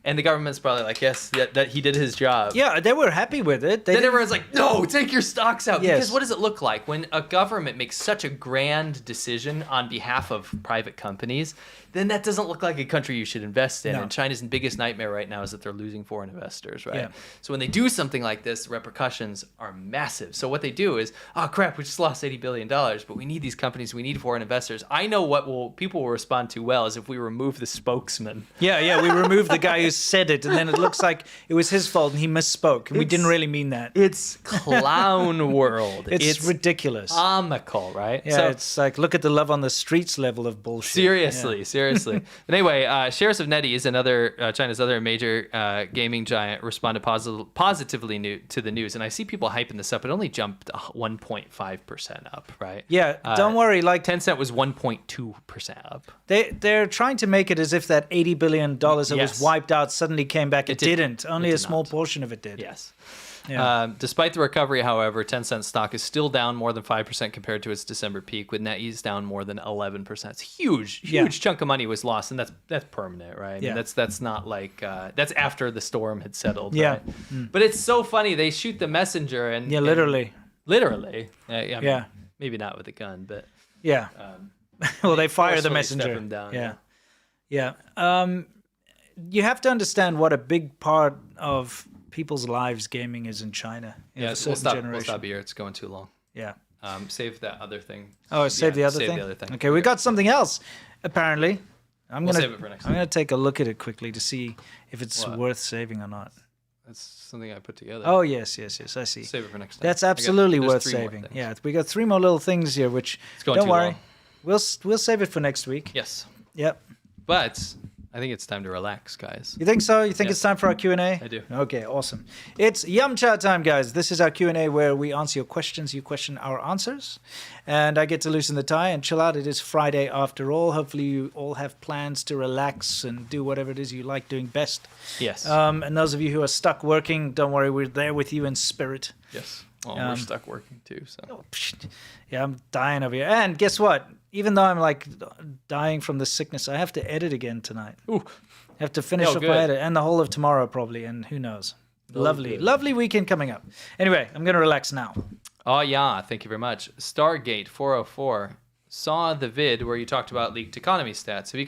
And the government's probably like, yes, that he did his job. Yeah, they were happy with it. Then everyone's like, no, take your stocks out. Yes. Because what does it look like when a government makes such a grand decision on behalf of private companies? Then that doesn't look like a country you should invest in. No. And China's biggest nightmare right now is that they're losing foreign investors, right? Yeah. So when they do something like this, the repercussions are massive. So what they do is, oh crap, we just lost $80 billion, but we need these companies, we need foreign investors. I know what people will respond to well is if we remove the spokesman. Yeah, we removed the guy who said it, and then it looks like it was his fault and he misspoke, and we didn't really mean that. It's clown world. It's ridiculous. Comical, right? Yeah, So, it's like, look at the love on the streets level of bullshit. seriously. But anyway, shares of NetEase, China's other major gaming giant, responded positively to the news. And I see people hyping this up. It only jumped 1.5% up, right? Yeah, don't worry. Like Tencent was 1.2% up. They're trying to make it as if that $80 billion that was Yes. wiped out suddenly came back. It didn't. Only It a did small not. portion of it did. Yes. Yeah. Despite the recovery, however, Tencent stock is still down more than 5% compared to its December peak, with NetEase down more than 11%. It's huge chunk of money was lost, and that's permanent, right? I mean, Yeah. that's not like that's after the storm had settled. Yeah. Right? But it's so funny. They shoot the messenger, and literally. literally. I mean, Yeah. maybe not with a gun, but Yeah. Well, they fire the forcefully messenger. step him down, Yeah. You have to understand what a big part of people's lives gaming is in China. In a We'll certain stop generation. here. It's going too long. Yeah. Save that other thing. Oh, save the other thing? Okay, we got something else, apparently. We'll save it for next I'm going to take a look at it quickly to see if it's What? worth saving or not. That's something I put together. Oh, yes, I see. Save it for next time. That's absolutely there's worth 3 more saving. things. Yeah, we got 3 more little things here, which, It's going don't too worry. long. We'll save it for next week. Yes. Yep. But I think it's time to relax, guys. You think so? You think Yes. it's time for our Q&A? I do. Okay, awesome. It's Yum Chat time, guys. This is our Q&A where we answer your questions, you question our answers. And I get to loosen the tie and chill out. It is Friday after all. Hopefully you all have plans to relax and do whatever it is you like doing best. Yes. And those of you who are stuck working, don't worry, we're there with you in spirit. Yes. Well, we're stuck working too, so. Yeah, I'm dying over here. And guess what? Even though I'm like dying from the sickness, I have to edit again tonight. Ooh. I have to finish off my edit and the whole of tomorrow probably, and who knows. Lovely weekend coming up. Anyway, I'm going to relax now. Oh, yeah. Thank you very much. Stargate 404 saw the vid where you talked about leaked economy stats. Have you